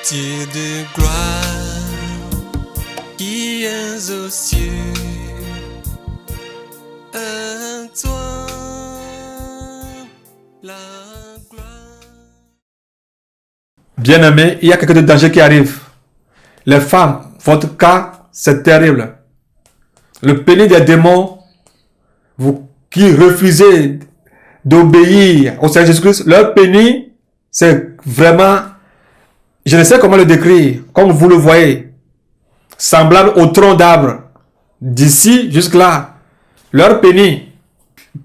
Dieu de gloire qui es aux cieux, à toi la gloire. Bien-aimé, il y a quelque chose de danger qui arrive. Les femmes, votre cas, c'est terrible. Le pénis des démons, vous qui refusez d'obéir au Seigneur Jésus-Christ, leur pénis, c'est vraiment, je ne sais comment le décrire, comme vous le voyez, semblable au tronc d'arbre. D'ici jusque-là, leur pénis,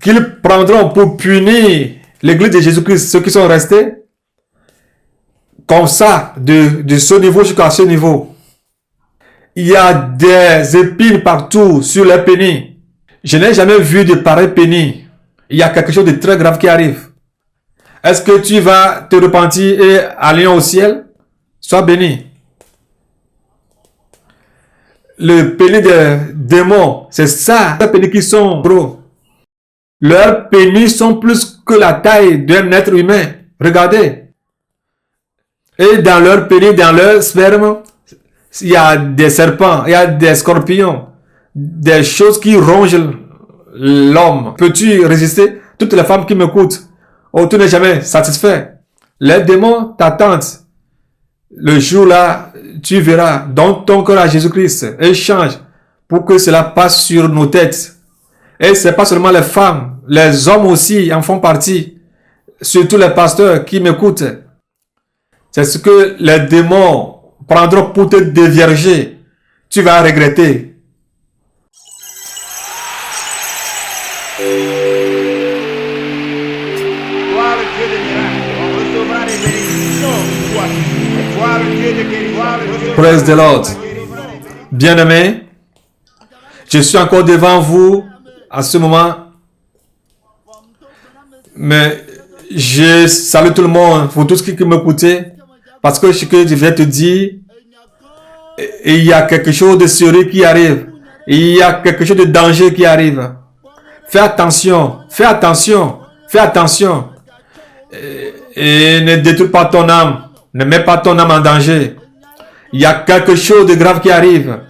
qu'ils prendront pour punir l'église de Jésus-Christ, ceux qui sont restés, comme ça, de ce niveau jusqu'à ce niveau. Il y a des épines partout sur les pénis. Je n'ai jamais vu de pareils pénis. Il y a quelque chose de très grave qui arrive. Est-ce que tu vas te repentir et aller au ciel? Sois béni. Le pénis des démons, c'est ça. Les pénis qui sont gros. Leurs pénis sont plus que la taille d'un être humain. Regardez. Et dans leur pénis, dans leur sperme, il y a des serpents, il y a des scorpions, des choses qui rongent l'homme. Peux-tu résister? Toutes les femmes qui m'écoutent, oh, tu n'es jamais satisfait. Les démons t'attendent. Le jour-là, tu verras, donne ton cœur à Jésus-Christ et change pour que cela passe sur nos têtes. Et c'est pas seulement les femmes, les hommes aussi en font partie. Surtout les pasteurs qui m'écoutent. C'est ce que les démons prendront pour te dévierger. Tu vas regretter. Gloire au Dieu des miracles. On recevra des bénédictions. Gloire au Dieu des guérisons. Praise the Lord. Bien-aimés, je suis encore devant vous à ce moment. Mais je salue tout le monde, pour tous qui m'écoutez. Parce que ce que je vais te dire, il y a quelque chose de sérieux qui arrive. Il y a quelque chose de danger qui arrive. Fais attention, fais attention, fais attention. Et ne détruis pas ton âme. Ne mets pas ton âme en danger. Il y a quelque chose de grave qui arrive.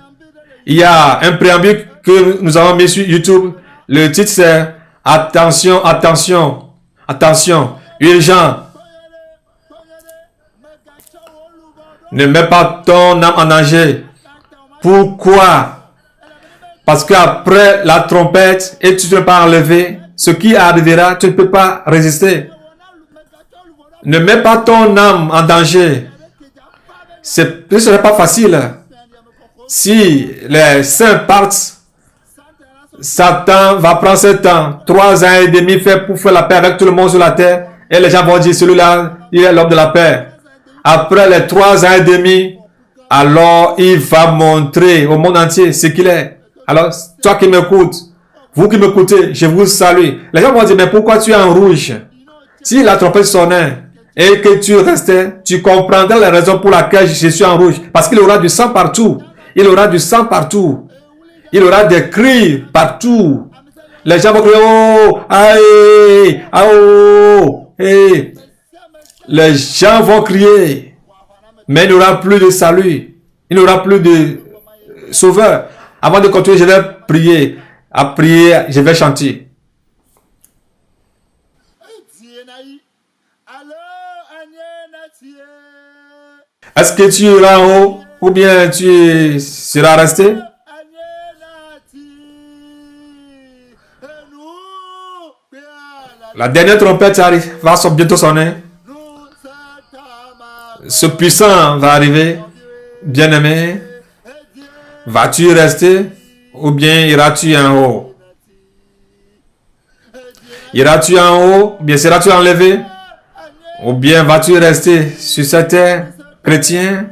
Il y a un préambule que nous avons mis sur YouTube. Le titre c'est Attention, attention, attention, urgent. Ne mets pas ton âme en danger. Pourquoi? Parce qu'après la trompette, et tu ne peux pas enlever, ce qui arrivera, tu ne peux pas résister. Ne mets pas ton âme en danger. Ce ne serait pas facile. Si les saints partent, Satan va prendre ce temps, 3 ans et demi fait pour faire la paix avec tout le monde sur la terre, et les gens vont dire, celui-là, il est l'homme de la paix. Après les 3 ans et demi, alors il va montrer au monde entier ce qu'il est. Alors, toi qui m'écoutes, vous qui m'écoutez, je vous salue. Les gens vont dire, mais pourquoi tu es en rouge? Si la trompette sonnait et que tu restais, tu comprendrais la raison pour laquelle je suis en rouge. Parce qu'il y aura du sang partout. Il y aura du sang partout. Il y aura des cris partout. Les gens vont crier, oh, aïe, oh, hey. Les gens vont crier, mais il n'y aura plus de salut. Il n'y aura plus de sauveur. Avant de continuer, je vais prier. À prier, je vais chanter. Est-ce que tu iras en haut ou bien tu seras resté? La dernière trompette arrive, va bientôt sonner. Ce puissant va arriver. Bien-aimé, vas-tu rester ou bien iras-tu en haut? Iras-tu en haut ou bien seras-tu enlevé? Ou bien vas-tu rester sur cette terre, chrétien?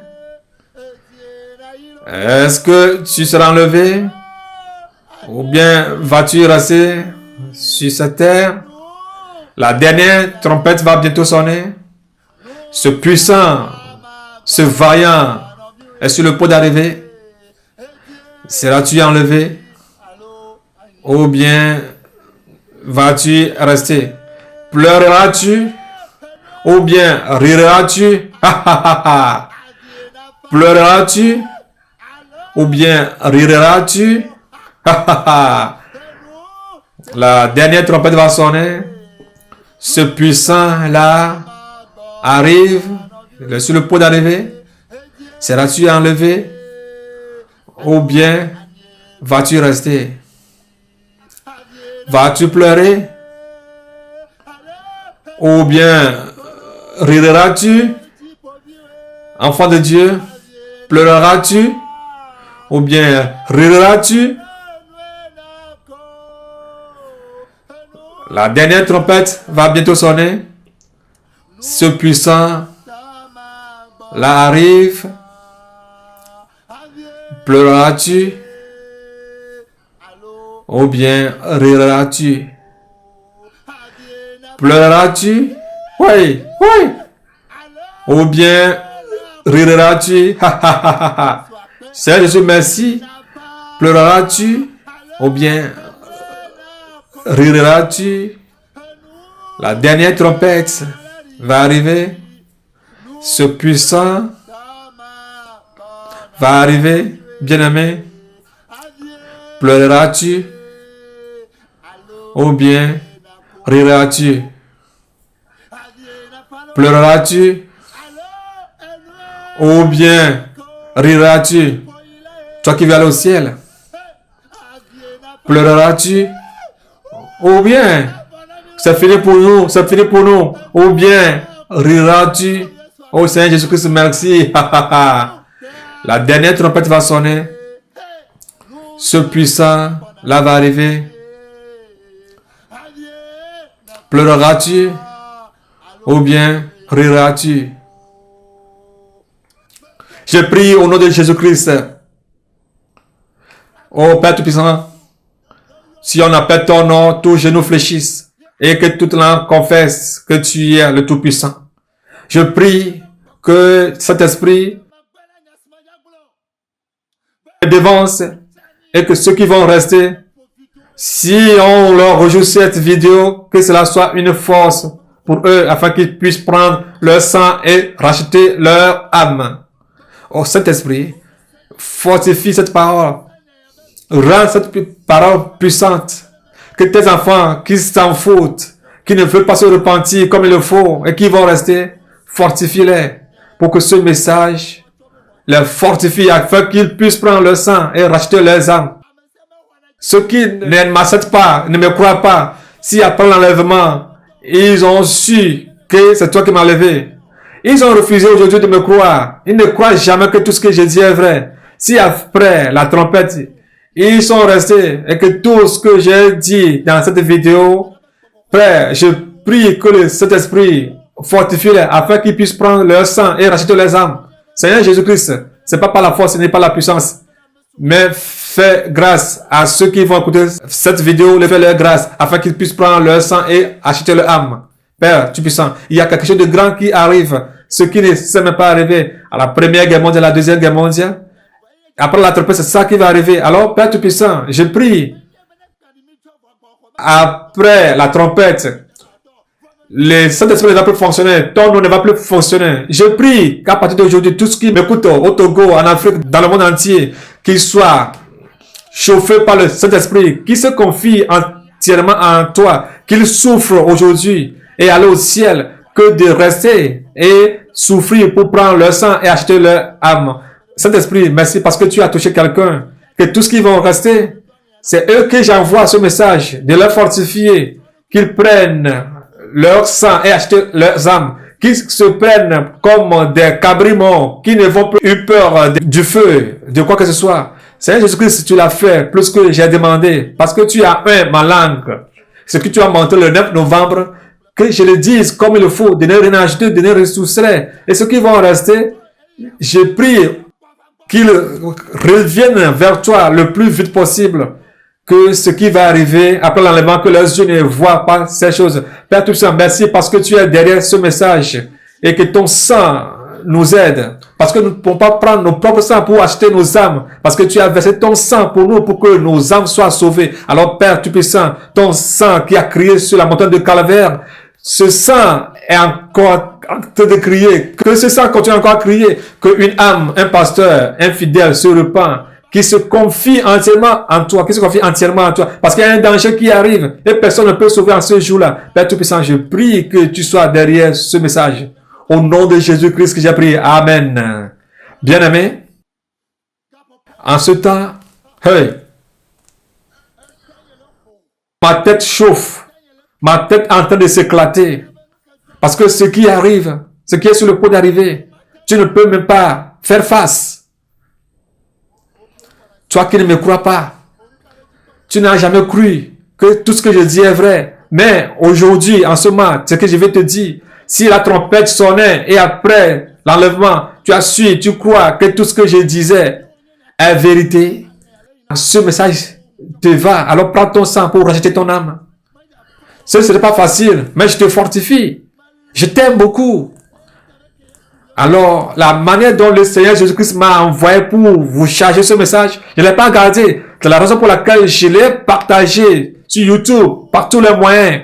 Est-ce que tu seras enlevé? Ou bien vas-tu rester sur cette terre? La dernière trompette va bientôt sonner. Ce puissant, ce vaillant est sur le point d'arriver. Seras-tu enlevé? Ou bien vas-tu rester? Pleureras-tu? Ou bien riras-tu? Pleureras-tu? Ou bien riras-tu? La dernière trompette va sonner. Ce puissant-là arrive, il est sur le point d'arriver. Seras-tu enlevé? Ou bien vas-tu rester? Vas-tu pleurer? Ou bien riras-tu? Enfant de Dieu, pleureras-tu? Ou bien riras-tu? La dernière trompette va bientôt sonner. Ce puissant là arrive. Pleureras-tu? Ou bien riras-tu? Pleureras-tu? Oui, oui. Ou bien riras-tu? Seigneur Jésus, merci. Pleureras-tu? Ou bien riras-tu? La dernière trompette va arriver. Ce puissant va arriver, bien-aimé. Pleureras-tu? Ou bien riras-tu? Pleureras-tu? Ou bien riras-tu? Toi qui vas aller au ciel. Pleureras-tu? Ou bien c'est fini pour nous, c'est fini pour nous. Ou bien riras-tu? Oh Seigneur Jésus-Christ, merci. La dernière trompette va sonner. Ce puissant là va arriver. Pleureras-tu? Ou bien riras-tu? Je prie au nom de Jésus-Christ. Oh Père Tout-Puissant, si on appelle ton nom, tous genoux fléchissent et que toute langue confesse que tu es le Tout-Puissant. Je prie que cet esprit dévance et que ceux qui vont rester, si on leur rejoue cette vidéo, que cela soit une force pour eux afin qu'ils puissent prendre leur sang et racheter leur âme. Oh Saint-Esprit, fortifie cette parole. Rends cette parole puissante. Que tes enfants qui s'en foutent, qui ne veulent pas se repentir comme il le faut et qui vont rester, fortifie-les pour que ce message les fortifie afin qu'ils puissent prendre le sang et racheter leurs âmes. Ceux qui ne m'acceptent pas, ne me croient pas, si après l'enlèvement, ils ont su que c'est toi qui m'as enlevé. Ils ont refusé aujourd'hui de me croire. Ils ne croient jamais que tout ce que je dis est vrai. Si après la trompette, ils sont restés et que tout ce que j'ai dit dans cette vidéo, Père, je prie que cet esprit fortifie-les afin qu'ils puissent prendre leur sang et racheter leurs âmes. Seigneur Jésus-Christ, c'est pas par la force, ce n'est pas la puissance, mais fais grâce à ceux qui vont écouter cette vidéo, fais leur grâce afin qu'ils puissent prendre leur sang et acheter leur âme. Père, tu puissant, il y a quelque chose de grand qui arrive, ce qui ne s'est même pas arrivé à la Première Guerre mondiale, à la Deuxième Guerre mondiale. Après la trompette, c'est ça qui va arriver. Alors, Père Tout-Puissant, je prie, après la trompette, le Saint-Esprit ne va plus fonctionner, ton nom ne va plus fonctionner. Je prie qu'à partir d'aujourd'hui, tout ce qui m'écoute au Togo, en Afrique, dans le monde entier, qu'il soit chauffé par le Saint-Esprit, qu'il se confie entièrement en toi, qu'il souffre aujourd'hui et aller au ciel, que de rester et souffrir pour prendre leur sang et acheter leur âme. Saint-Esprit, merci parce que tu as touché quelqu'un, que tous ceux qui vont rester, c'est eux que j'envoie ce message, de leur fortifier, qu'ils prennent leur sang et acheter leurs âmes, qu'ils se prennent comme des cabrimons, qui ne vont plus eu peur du feu, de quoi que ce soit. Seigneur Jésus-Christ, tu l'as fait plus que j'ai demandé, parce que tu as ma langue. Ce que tu as montré le 9 novembre, que je le dise comme il faut, de ne rien ajouter, de ne rien soustraire. Et ceux qui vont rester, je prie qu'ils reviennent vers toi le plus vite possible, que ce qui va arriver après l'enlèvement, que leurs yeux ne voient pas ces choses. Père Tout-Puissant, merci parce que tu es derrière ce message et que ton sang nous aide. Parce que nous ne pouvons pas prendre nos propres sangs pour acheter nos âmes. Parce que tu as versé ton sang pour nous, pour que nos âmes soient sauvées. Alors Père Tout-Puissant, ton sang qui a crié sur la montagne de Calvaire, ce sang est encore en train de crier, que ce sang continue encore à crier, qu'une âme, un pasteur, un fidèle se repent, qui se confie entièrement en toi, parce qu'il y a un danger qui arrive et personne ne peut sauver en ce jour-là. Père Tout-Puissant, je prie que tu sois derrière ce message. Au nom de Jésus-Christ que j'ai prié. Amen. Bien-aimé, en ce temps, hey, ma tête chauffe, ma tête est en train de s'éclater, parce que ce qui arrive, ce qui est sur le point d'arriver, tu ne peux même pas faire face. Toi qui ne me crois pas, tu n'as jamais cru que tout ce que je dis est vrai. Mais aujourd'hui, en ce moment, ce que je vais te dire, si la trompette sonnait et après l'enlèvement, tu as su, tu crois que tout ce que je disais est vérité, ce message te va. Alors prends ton sang pour racheter ton âme. Ce ne serait pas facile, mais je te fortifie. Je t'aime beaucoup. Alors, la manière dont le Seigneur Jésus-Christ m'a envoyé pour vous charger ce message, je ne l'ai pas gardé. C'est la raison pour laquelle je l'ai partagé sur YouTube, par tous les moyens.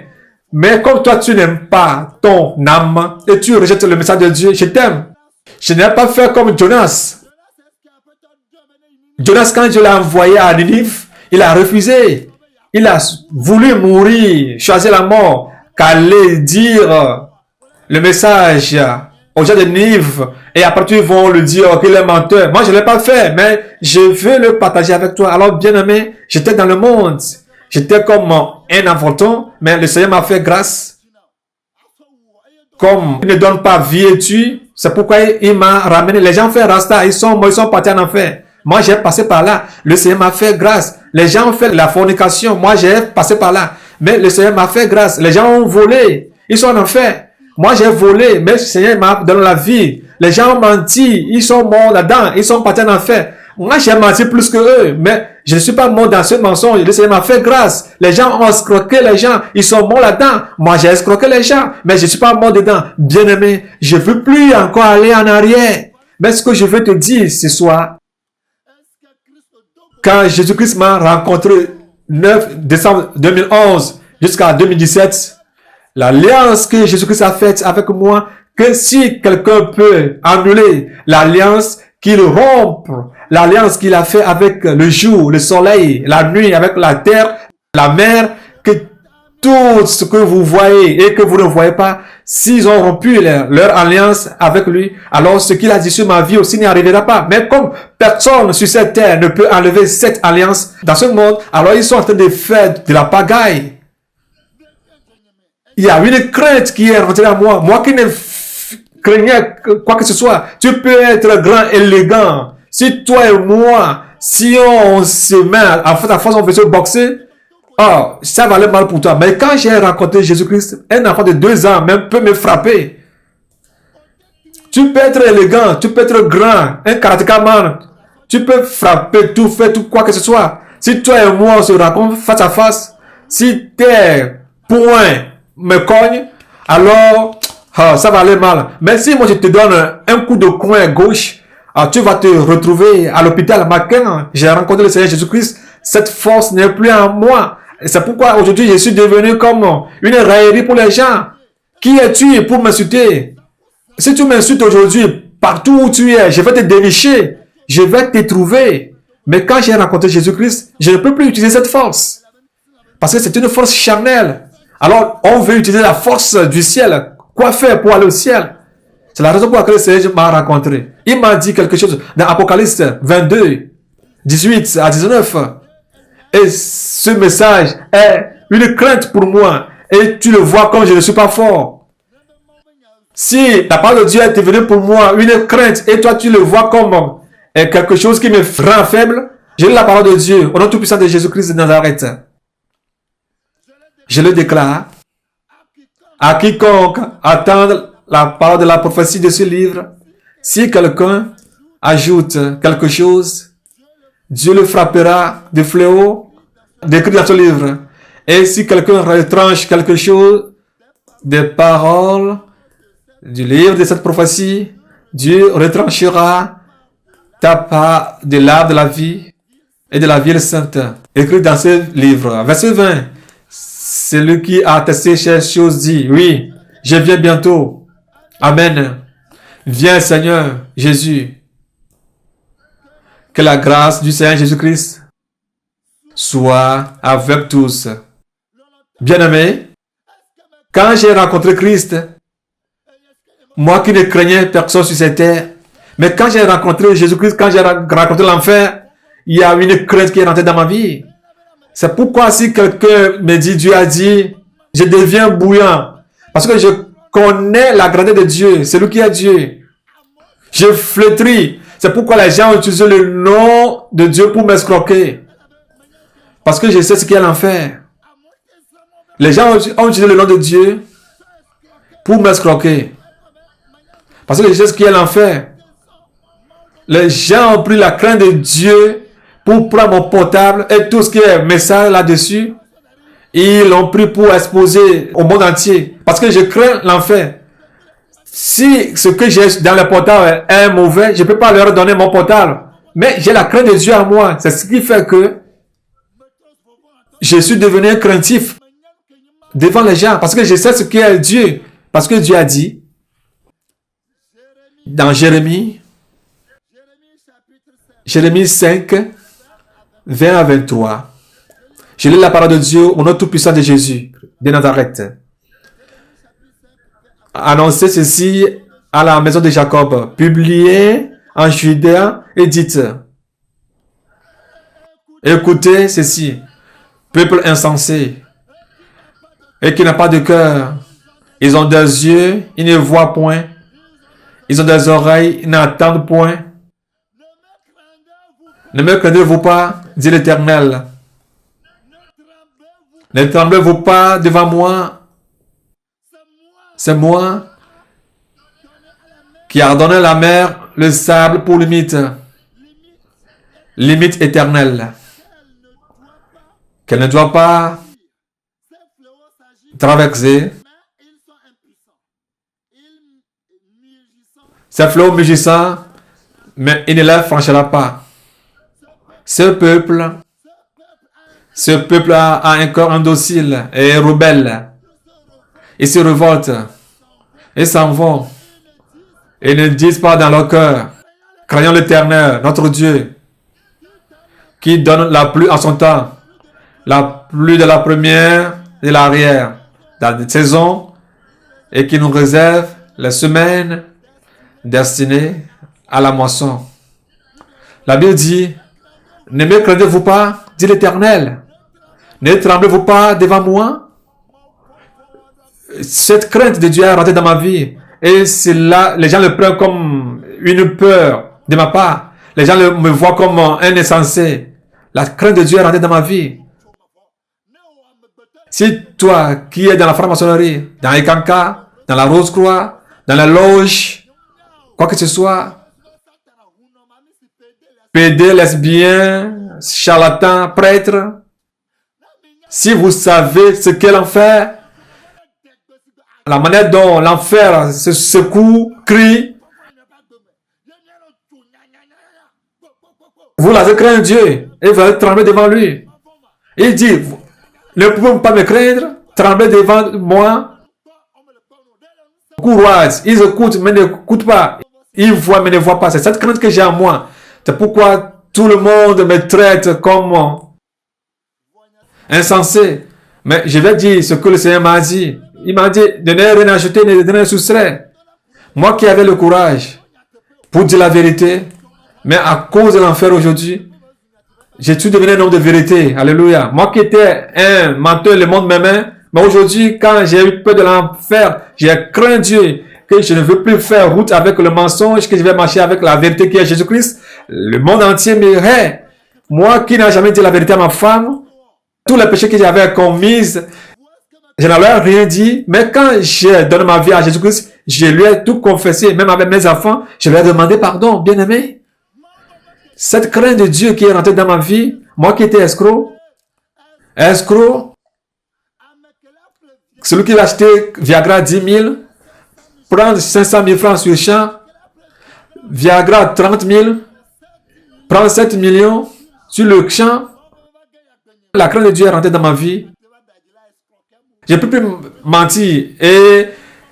Mais comme toi, tu n'aimes pas ton âme et tu rejettes le message de Dieu, je t'aime. Je n'ai pas fait comme Jonas. Jonas, quand je l'ai envoyé à Ninive, il a refusé. Il a voulu mourir, choisir la mort, qu'aller dire le message aux gens de Ninive, et après ils vont le dire qu'il est menteur. Moi, je ne l'ai pas fait, mais je veux le partager avec toi. Alors, bien-aimé, j'étais dans le monde. J'étais comme un enfant, mais le Seigneur m'a fait grâce. Comme il ne donne pas vie et tue, c'est pourquoi il m'a ramené. Les gens font Rasta, ils sont partis en enfer. Moi, j'ai passé par là. Le Seigneur m'a fait grâce. Les gens ont fait la fornication. Moi, j'ai passé par là. Mais le Seigneur m'a fait grâce. Les gens ont volé. Ils sont en enfer. Moi, j'ai volé, mais le Seigneur m'a donné la vie. Les gens ont menti, ils sont morts là-dedans, ils sont partis en enfer. Moi, j'ai menti plus que eux, mais je ne suis pas mort dans ce mensonge. Le Seigneur m'a fait grâce. Les gens ont escroqué les gens, ils sont morts là-dedans. Moi, j'ai escroqué les gens, mais je ne suis pas mort dedans. Bien-aimé, je ne veux plus encore aller en arrière. Mais ce que je veux te dire ce soir, quand Jésus-Christ m'a rencontré 9 décembre 2011 jusqu'à 2017, l'alliance que Jésus-Christ a faite avec moi, que si quelqu'un peut annuler l'alliance, qu'il rompe l'alliance qu'il a fait avec le jour, le soleil, la nuit, avec la terre, la mer, que tout ce que vous voyez et que vous ne voyez pas, s'ils ont rompu leur alliance avec lui, alors ce qu'il a dit sur ma vie aussi n'y arrivera pas. Mais comme personne sur cette terre ne peut enlever cette alliance dans ce monde, alors ils sont en train de faire de la pagaille. Il y a une crainte qui est rentrée à moi. Moi qui ne craignais quoi que ce soit. Tu peux être grand, élégant. Si toi et moi, si on se met à force on veut se boxer, oh, ça va aller mal pour toi. Mais quand j'ai rencontré Jésus-Christ, un enfant de 2 ans même peut me frapper. Tu peux être élégant, tu peux être grand, un karatékaman. Tu peux frapper, tout faire, tout quoi que ce soit. Si toi et moi on se rencontre face à face, si tes poings me cogne, alors ça va aller mal. Mais si moi je te donne un coup de coin gauche, tu vas te retrouver à l'hôpital. Quand j'ai rencontré le Seigneur Jésus-Christ, cette force n'est plus en moi. Et c'est pourquoi aujourd'hui je suis devenu comme une raillerie pour les gens. Qui es-tu pour m'insulter? Si tu m'insultes aujourd'hui, partout où tu es, je vais te dénicher. Je vais te trouver. Mais quand j'ai rencontré Jésus-Christ, je ne peux plus utiliser cette force. Parce que c'est une force charnelle. Alors, on veut utiliser la force du ciel. Quoi faire pour aller au ciel? C'est la raison pour laquelle le Seigneur m'a rencontré. Il m'a dit quelque chose dans Apocalypse 22, 18 à 19. Et ce message est une crainte pour moi. Et tu le vois comme je ne suis pas fort. Si la parole de Dieu est devenue pour moi une crainte et toi tu le vois comme quelque chose qui me rend faible, j'ai la parole de Dieu au nom tout puissant de Jésus-Christ de Nazareth. Je le déclare à quiconque attend la parole de la prophétie de ce livre. Si quelqu'un ajoute quelque chose, Dieu le frappera de fléau décrit dans ce livre. Et si quelqu'un retranche quelque chose des paroles du livre de cette prophétie, Dieu retranchera ta part de l'arbre de la vie et de la vie sainte, écrit dans ce livre. Verset 20. Celui qui a testé ces choses dit, oui, je viens bientôt. Amen. Viens Seigneur Jésus. Que la grâce du Seigneur Jésus-Christ soit avec tous. Bien-aimés, quand j'ai rencontré Christ, moi qui ne craignais personne sur cette terre, mais quand j'ai rencontré Jésus-Christ, quand j'ai rencontré l'enfer, il y a une crainte qui est rentrée dans ma vie. C'est pourquoi si quelqu'un me dit, Dieu a dit, je deviens bouillant. Parce que je connais la grandeur de Dieu, c'est lui qui est Dieu. Je flétris. C'est pourquoi les gens ont utilisé le nom de Dieu pour m'escroquer. Parce que je sais ce qu'est l'enfer. Les gens ont utilisé le nom de Dieu pour m'escroquer. Parce que je sais ce qu'est l'enfer. Les gens ont pris la crainte de Dieu pour prendre mon portable et tout ce qui est message là-dessus. Ils l'ont pris pour exposer au monde entier. Parce que je crains l'enfer. Si ce que j'ai dans le portable est mauvais, je ne peux pas leur donner mon portable. Mais j'ai la crainte de Dieu à moi. C'est ce qui fait que je suis devenu craintif devant les gens. Parce que je sais ce qu'est Dieu. Parce que Dieu a dit dans Jérémie 5, 20 à 23. Je lis la parole de Dieu au nom tout-puissant de Jésus de Nazareth. Annoncez ceci à la maison de Jacob. Publiez en Judée et dites. Écoutez ceci. Peuple insensé et qui n'a pas de cœur. Ils ont des yeux, ils ne voient point. Ils ont des oreilles, ils n'entendent point. Ne me craignez-vous pas, dit l'Éternel. Ne tremblez-vous pas devant moi. C'est moi qui a donné la mer, le sable pour limite. Limite éternelle. Qu'elle ne doit pas traverser. Ces flots mugissants, mais il ne la franchira pas. Ce peuple a un corps indocile et rebelle. Ils se révoltent. Ils s'en vont. Ils ne disent pas dans leur cœur. Craignons l'Éternel, notre Dieu, qui donne la pluie en son temps. La pluie de la première et de l'arrière, dans des saisons, et qui nous réserve les semaines destinées à la moisson. La Bible dit, ne me craignez-vous pas, dit l'Éternel. Ne tremblez-vous pas devant moi. Cette crainte de Dieu est rentrée dans ma vie. Et c'est là, les gens le prennent comme une peur de ma part. Les gens me voient comme un insensé. La crainte de Dieu est rentrée dans ma vie. Si toi qui es dans la franc-maçonnerie, dans les cancans, dans la Rose-Croix, dans la loge, quoi que ce soit, pédé, lesbien, charlatan, prêtre, si vous savez ce qu'est l'enfer, la manière dont l'enfer se secoue, crie, vous l'avez craint Dieu et vous allez trembler devant lui. Il dit, ne pouvez pas me craindre, trembler devant moi. Courage, ils écoutent mais n'écoutent pas. Ils voient mais ne voient pas. C'est cette crainte que j'ai en moi. C'est pourquoi tout le monde me traite comme insensé. Mais je vais dire ce que le Seigneur m'a dit. Il m'a dit de ne rien ajouter, de ne rien soustraire. Moi qui avais le courage pour dire la vérité, mais à cause de l'enfer aujourd'hui, je suis devenu un homme de vérité. Alléluia. Moi qui étais un menteur, le monde m'aimait. Mais aujourd'hui, quand j'ai eu peur de l'enfer, j'ai craint Dieu, que je ne veux plus faire route avec le mensonge, que je vais marcher avec la vérité qui est Jésus-Christ. Le monde entier m'irait. Moi qui n'ai jamais dit la vérité à ma femme, tous les péchés que j'avais commis, je n'avais rien dit. Mais quand j'ai donné ma vie à Jésus-Christ, je lui ai tout confessé, même avec mes enfants, je lui ai demandé pardon, bien-aimé. Cette crainte de Dieu qui est rentrée dans ma vie, moi qui étais escroc, celui qui va acheter Viagra 10 000, prendre 500 000 francs sur le champ, Viagra 30 000, prendre 7 millions sur le champ, la crainte de Dieu est rentrée dans ma vie. Je ne peux plus mentir et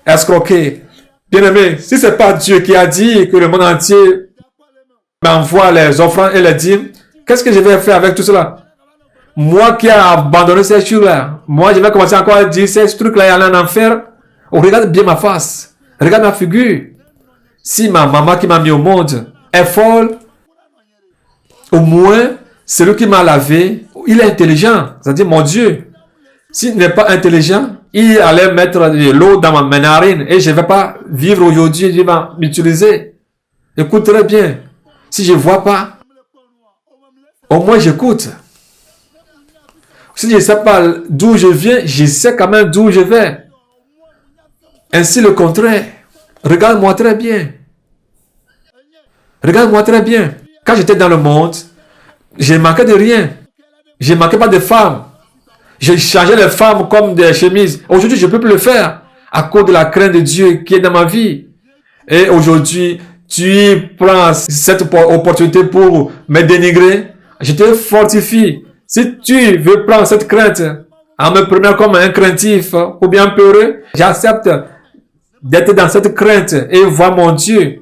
escroquer. Bien-aimé, si ce n'est pas Dieu qui a dit que le monde entier m'envoie les offrandes et les dîmes, qu'est-ce que je vais faire avec tout cela? Moi qui ai abandonné ces choses-là, moi je vais commencer encore à dire ces trucs-là et aller en enfer. Oh, regarde bien ma face, regarde ma figure. Si ma maman qui m'a mis au monde est folle, au moins celui qui m'a lavé, il est intelligent, c'est-à-dire mon Dieu. S'il n'est pas intelligent, il allait mettre de l'eau dans ma narine et je ne vais pas vivre aujourd'hui, il va m'utiliser. Écoute très bien. Si je ne vois pas, au moins j'écoute. Si je ne sais pas d'où je viens, je sais quand même d'où je vais. Ainsi le contraire. Regarde-moi très bien. Regarde-moi très bien. Quand j'étais dans le monde, je ne manquais de rien. Je ne manquais pas de femmes. Je changeais les femmes comme des chemises. Aujourd'hui, je ne peux plus le faire à cause de la crainte de Dieu qui est dans ma vie. Et aujourd'hui, tu prends cette opportunité pour me dénigrer. Je te fortifie. Si tu veux prendre cette crainte en me prenant comme un craintif ou bien peureux, j'accepte d'être dans cette crainte et voir mon Dieu.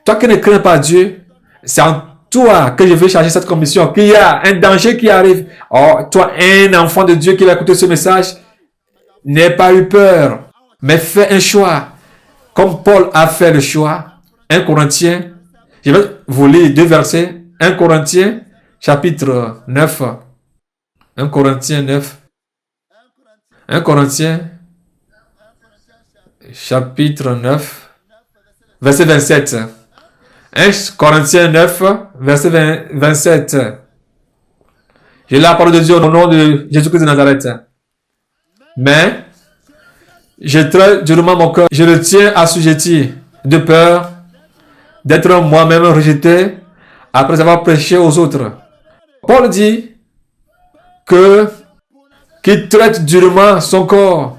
Toi qui ne crains pas Dieu, c'est en toi que je vais charger cette commission, qu'il y a un danger qui arrive. Oh, toi, un enfant de Dieu qui va écouter ce message, n'aie pas eu peur, mais fais un choix. Comme Paul a fait le choix. 1 Corinthiens, je vais vous lire 2 versets. 1 Corinthiens, chapitre 9. 1 Corinthiens 9. 1 Corinthiens, chapitre 9, verset 27. 1 Corinthiens 9, verset 27. Je lis la parole de Dieu au nom de Jésus-Christ de Nazareth. Mais, je traite durement mon cœur. Je le tiens assujetti de peur d'être moi-même rejeté après avoir prêché aux autres. Paul dit qu'il traite durement son corps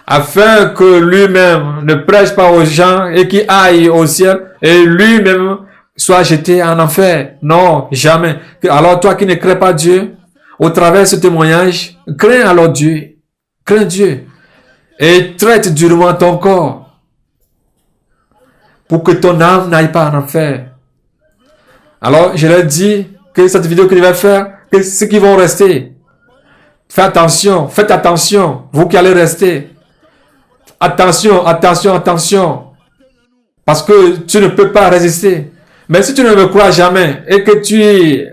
afin que lui-même ne prêche pas aux gens et qu'il aille au ciel et lui-même soit jeté en enfer. Non, jamais. Alors toi qui ne crains pas Dieu, au travers de ce témoignage, crains alors Dieu. Crains Dieu. Et traite durement ton corps pour que ton âme n'aille pas en enfer. Alors, je leur dis que cette vidéo que je vais faire, que ceux qui vont rester, faites attention, vous qui allez rester. Attention, attention, attention. Parce que tu ne peux pas résister. Mais si tu ne me crois jamais et que tu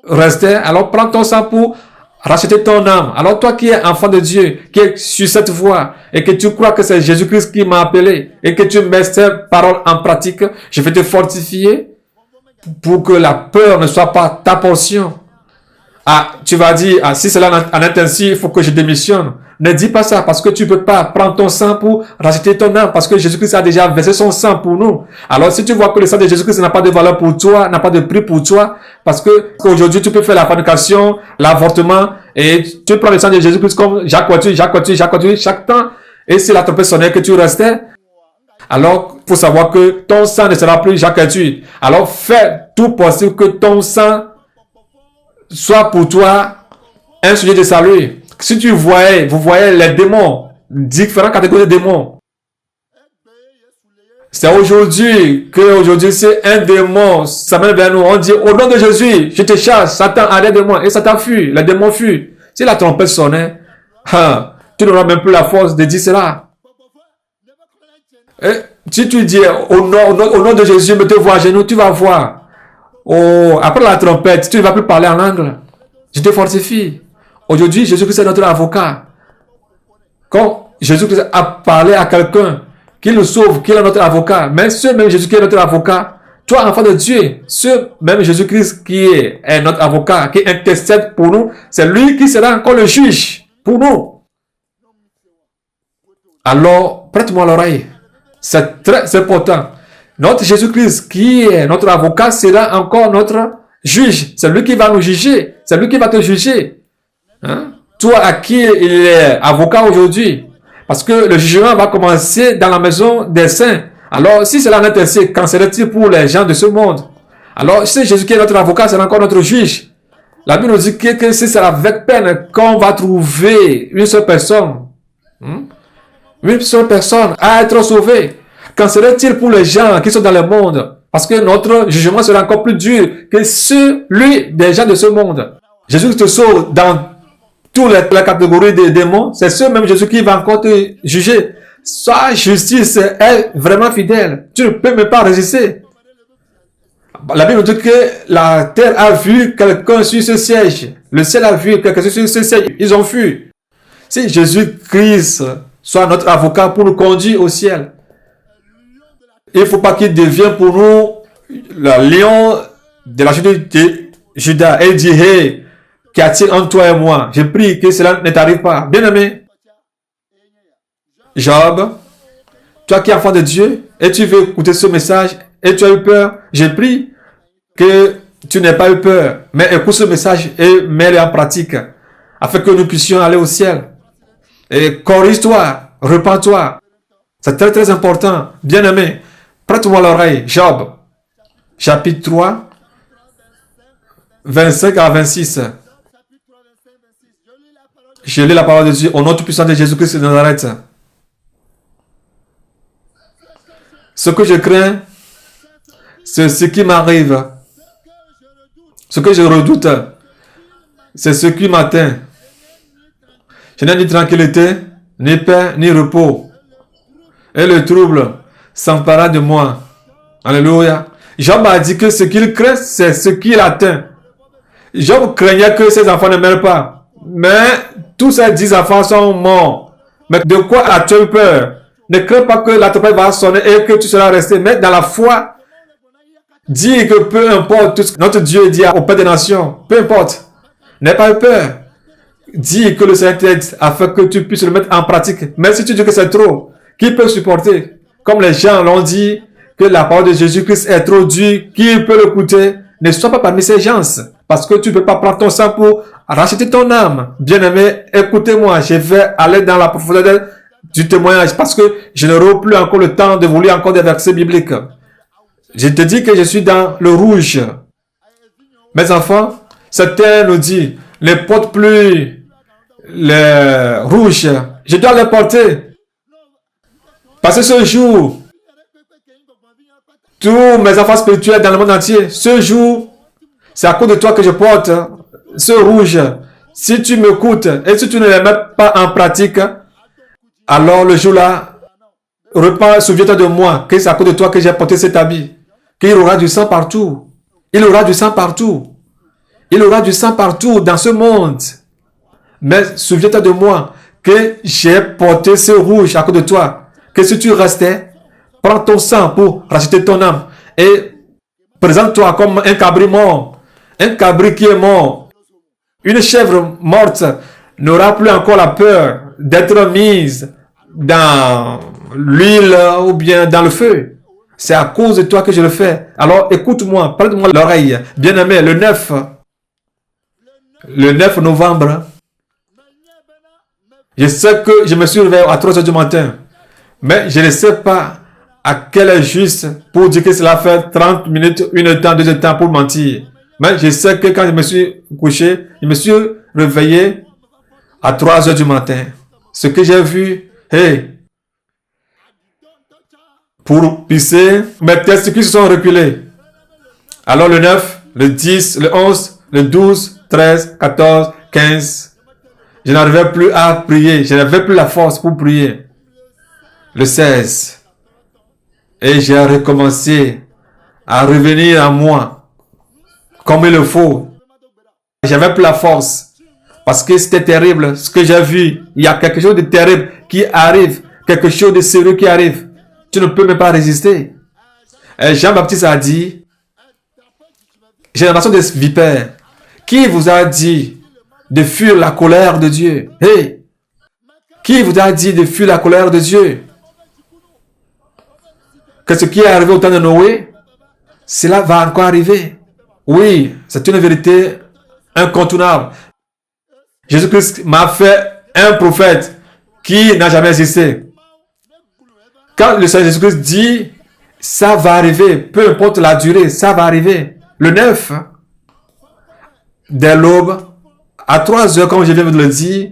restais, alors prends ton sang pour racheter ton âme. Alors toi qui es enfant de Dieu, qui es sur cette voie et que tu crois que c'est Jésus-Christ qui m'a appelé et que tu mets ces paroles en pratique, je vais te fortifier pour que la peur ne soit pas ta portion. Ah, tu vas dire, ah, si cela en est ainsi, il faut que je démissionne. Ne dis pas ça parce que tu peux pas prendre ton sang pour racheter ton âme parce que Jésus-Christ a déjà versé son sang pour nous. Alors si tu vois que le sang de Jésus-Christ n'a pas de valeur pour toi, n'a pas de prix pour toi, parce que aujourd'hui tu peux faire la fornication, l'avortement et tu prends le sang de Jésus-Christ comme Jacques chaque temps et si la trompette sonnait que tu restais, alors il faut savoir que ton sang ne sera plus Jacques. Alors fais tout possible que ton sang soit pour toi un sujet de salut. Si vous voyez les démons, différentes catégories de démons. C'est aujourd'hui c'est un démon, ça mène vers nous. On dit, au nom de Jésus, je te chasse, Satan, arrête de moi. Et Satan fuit, les démons fuient. Si la trompette sonnait, tu n'auras même plus la force de dire cela. Et si tu dis, au nom de Jésus, me te vois à genoux, tu vas voir. Oh, après la trompette, tu ne vas plus parler en langue. Je te fortifie. Aujourd'hui, Jésus-Christ est notre avocat. Quand Jésus-Christ a parlé à quelqu'un, qu'il nous sauve, qu'il est notre avocat, mais ce même Jésus qui est notre avocat, toi, enfant de Dieu, ce même Jésus-Christ qui est notre avocat, qui intercède pour nous, c'est lui qui sera encore le juge pour nous. Alors, prête-moi l'oreille. C'est très important. Notre Jésus-Christ qui est notre avocat sera encore notre juge. C'est lui qui va nous juger. C'est lui qui va te juger. Hein? Toi à qui il est avocat aujourd'hui, parce que le jugement va commencer dans la maison des saints. Alors si cela n'est ainsi, qu'en serait-il pour les gens de ce monde? Alors si Jésus qui est notre avocat, c'est encore notre juge. La Bible nous dit que c'est avec peine qu'on va trouver une seule personne Une seule personne à être sauvée. Qu'en serait-il pour les gens qui sont dans le monde? Parce que notre jugement sera encore plus dur que celui des gens de ce monde. Jésus te sauve dans toutes les catégories des démons. C'est ce même Jésus qui va encore te juger. Sa justice est vraiment fidèle. Tu ne peux même pas résister. La Bible dit que la terre a vu quelqu'un sur ce siège. Le ciel a vu quelqu'un sur ce siège. Ils ont fui. Si Jésus-Christ soit notre avocat pour nous conduire au ciel, il ne faut pas qu'il devienne pour nous le lion de la chute de Judas. Et il dit, hey, qu'y a-t-il entre toi et moi? Je prie que cela ne t'arrive pas. Bien-aimé, Job, toi qui es enfant de Dieu, et tu veux écouter ce message, et tu as eu peur, je prie que tu n'aies pas eu peur, mais écoute ce message et mets-le en pratique, afin que nous puissions aller au ciel. Et corrige-toi, repens-toi. C'est très très important. Bien-aimé, prête-moi l'oreille. Job, chapitre 3, 25 à 26. Je lis la parole de Dieu au nom tout puissant de Jésus-Christ de Nazareth. Ce que je crains, c'est ce qui m'arrive. Ce que je redoute, c'est ce qui m'atteint. Je n'ai ni tranquillité, ni paix, ni repos. Et le trouble s'empara de moi. Alléluia. Job a dit que ce qu'il craint, c'est ce qu'il atteint. Job craignait que ses enfants ne meurent pas. Mais tous ces 10 enfants sont morts. Mais de quoi as-tu peur? Ne crains pas que la trompette va sonner et que tu seras resté. Mais dans la foi, dis que peu importe tout ce que notre Dieu dit au Père des Nations, peu importe, n'aie pas peur. Dis que le Seigneur t'aide afin que tu puisses le mettre en pratique. Même si tu dis que c'est trop, qui peut supporter? Comme les gens l'ont dit, que la parole de Jésus-Christ est trop dure, qui peut l'écouter? Ne sois pas parmi ces gens, parce que tu ne peux pas prendre ton sang pour racheter ton âme. Bien-aimé, écoutez-moi, je vais aller dans la profondeur du témoignage, parce que je n'aurai plus encore le temps de vous lire encore des versets bibliques. Je te dis que je suis dans le rouge. Mes enfants, certains nous disent, ne porte plus les rouges. Je dois les porter. Parce que ce jour, tous mes enfants spirituels dans le monde entier, ce jour, c'est à cause de toi que je porte ce rouge. Si tu m'écoutes et si tu ne les mets pas en pratique, alors le jour-là, souviens-toi de moi, que c'est à cause de toi que j'ai porté cet habit. Qu'il aura du sang partout. Il aura du sang partout. Il aura du sang partout dans ce monde. Mais souviens-toi de moi, que j'ai porté ce rouge à cause de toi. Que si tu restais, prends ton sang pour racheter ton âme. Et présente-toi comme un cabri mort. Un cabri qui est mort. Une chèvre morte n'aura plus encore la peur d'être mise dans l'huile ou bien dans le feu. C'est à cause de toi que je le fais. Alors écoute-moi, prête-moi l'oreille. Bien-aimé, le 9 novembre, je sais que je me suis réveillé à 3 heures du matin. Mais je ne sais pas à quelle heure juste pour dire que cela fait 30 minutes, 1 temps, 2 temps pour mentir. Mais je sais que quand je me suis couché, je me suis réveillé à 3 heures du matin. Ce que j'ai vu, pour pisser, mes testicules se sont reculés. Alors le 9, le 10, le 11, le 12, 13, 14, 15, je n'arrivais plus à prier. Je n'avais plus la force pour prier. Le 16, et j'ai recommencé à revenir à moi comme il le faut. J'avais plus la force parce que c'était terrible ce que j'ai vu. Il y a quelque chose de terrible qui arrive, quelque chose de sérieux qui arrive. Tu ne peux même pas résister. Et Jean-Baptiste a dit, génération de vipères, qui vous a dit de fuir la colère de Dieu? Qui vous a dit de fuir la colère de Dieu? Que ce qui est arrivé au temps de Noé, cela va encore arriver. Oui, c'est une vérité incontournable. Jésus-Christ m'a fait un prophète qui n'a jamais existé. Quand le Seigneur Jésus-Christ dit, ça va arriver, peu importe la durée, ça va arriver. Le 9, dès l'aube, à 3 heures, comme je viens de le dire,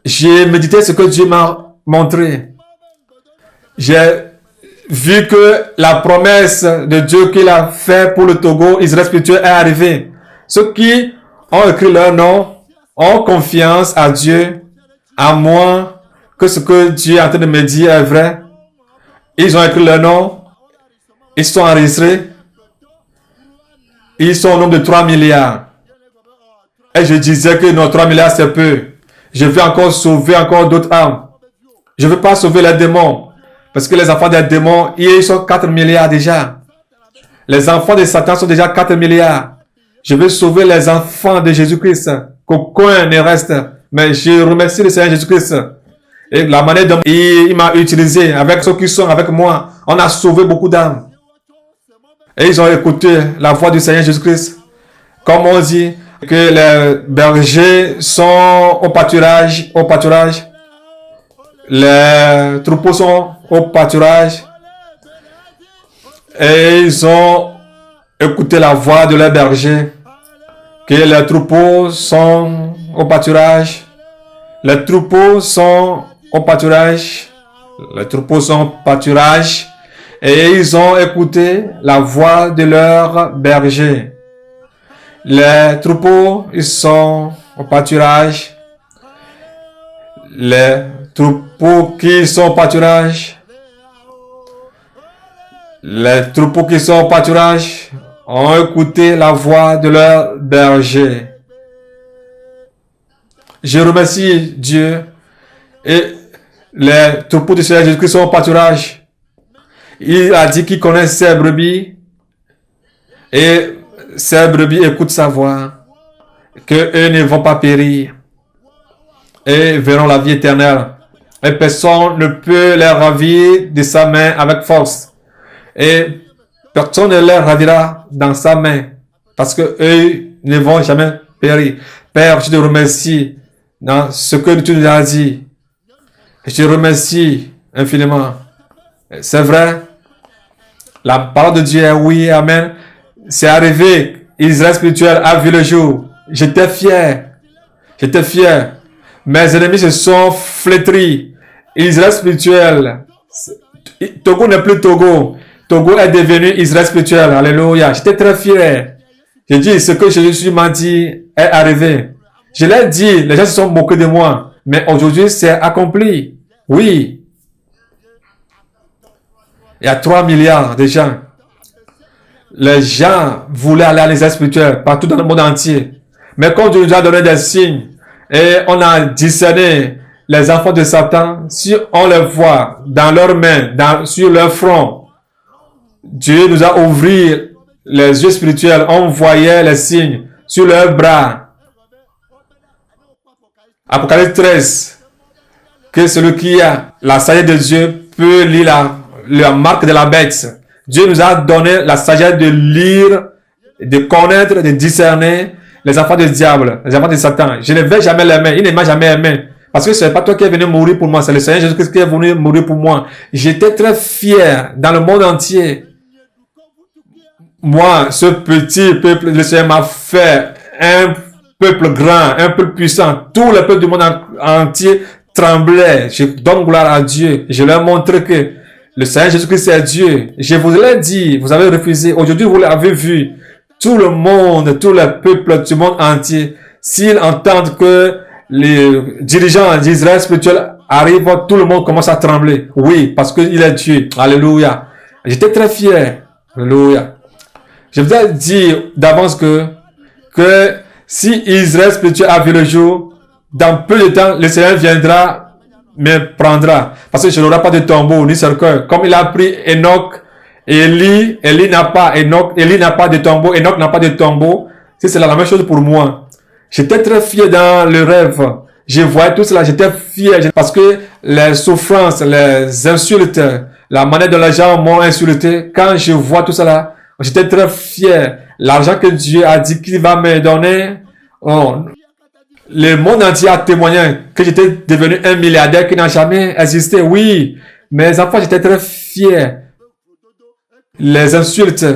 j'ai médité ce que Dieu m'a montré. J'ai vu que la promesse de Dieu qu'il a fait pour le Togo, Israël spirituel, est arrivée. Ceux qui ont écrit leur nom ont confiance à Dieu, à moi, que ce que Dieu est en train de me dire est vrai. Ils ont écrit leur nom, ils sont enregistrés, ils sont au nombre de 3 milliards. Et je disais que nos 3 milliards c'est peu. Je veux encore sauver encore d'autres âmes. Je ne veux pas sauver les démons. Parce que les enfants des démons, ils sont 4 milliards déjà. Les enfants de Satan sont déjà 4 milliards. Je veux sauver les enfants de Jésus-Christ. Qu'aucun ne reste. Mais je remercie le Seigneur Jésus-Christ. Et la manière dont il m'a utilisé avec ceux qui sont avec moi, on a sauvé beaucoup d'âmes. Et ils ont écouté la voix du Seigneur Jésus-Christ. Comme on dit que les bergers sont au pâturage. Les troupeaux sont au pâturage. Et ils ont écouté la voix de leurs bergers. Que les troupeaux sont au pâturage. Les troupeaux sont au pâturage. Les troupeaux sont au pâturage. Et ils ont écouté la voix de leurs bergers. Les troupeaux, ils sont au pâturage. Les troupeaux qui sont au pâturage. Les troupeaux qui sont au pâturage ont écouté la voix de leurs bergers. Je remercie Dieu et les troupeaux du Seigneur Jésus-Christ sont au pâturage. Il a dit qu'il connaît ses brebis et ses brebis écoutent sa voix, qu'eux ne vont pas périr et verront la vie éternelle. Et personne ne peut les ravir de sa main avec force. Et personne ne les ravira dans sa main parce que eux ne vont jamais périr. Père, je te remercie dans ce que tu nous as dit. Je te remercie infiniment. C'est vrai. La parole de Dieu est oui, amen. C'est arrivé. Israël spirituel a vu le jour. J'étais fier. J'étais fier. Mes ennemis se sont flétris. Israël spirituel. Togo n'est plus Togo. Togo est devenu Israël spirituel. Alléluia. J'étais très fier. J'ai dit, ce que Jésus m'a dit est arrivé. Je l'ai dit, les gens se sont moqués de moi. Mais aujourd'hui, c'est accompli. Oui. Il y a 3 milliards de gens. Les gens voulaient aller à l'Israël spirituel partout dans le monde entier. Mais quand Dieu nous a donné des signes et on a discerné les enfants de Satan, si on les voit dans leurs mains, sur leur front, Dieu nous a ouvert les yeux spirituels. On voyait les signes sur leurs bras. Apocalypse 13. Que celui qui a la sagesse de Dieu peut lire la marque de la bête. Dieu nous a donné la sagesse de lire, de connaître, de discerner les enfants du diable, les enfants de Satan. Je ne vais jamais l'aimer. Il ne m'a jamais aimé. Parce que ce n'est pas toi qui es venu mourir pour moi. C'est le Seigneur Jésus-Christ qui est venu mourir pour moi. J'étais très fier dans le monde entier. Moi, ce petit peuple, le Seigneur m'a fait un peuple grand, un peuple puissant. Tout le peuple du monde entier tremblait. Je donne gloire à Dieu. Je leur ai montré que le Seigneur Jésus-Christ est Dieu. Je vous l'ai dit, vous avez refusé. Aujourd'hui, vous l'avez vu. Tout le monde, tout le peuple du monde entier, s'ils entendent que les dirigeants d'Israël spirituel arrivent, tout le monde commence à trembler. Oui, parce qu'il est Dieu. Alléluia. J'étais très fier. Alléluia. Je vous ai dit d'avance que si Israël spirituel a vu le jour, dans peu de temps, le Seigneur viendra me prendra. Parce que je n'aurai pas de tombeau ni cercueil. Comme il a pris Enoch, Élie n'a pas de tombeau, Enoch n'a pas de tombeau. C'est la même chose pour moi. J'étais très fier dans le rêve. Je voyais tout cela, j'étais fier parce que les souffrances, les insultes, la manière dont les gens m'ont insulté, quand je vois tout cela, j'étais très fier. L'argent que Dieu a dit qu'il va me donner, le monde entier a témoigné que j'étais devenu un milliardaire qui n'a jamais existé. Oui, mes enfants, j'étais très fier. Les insultes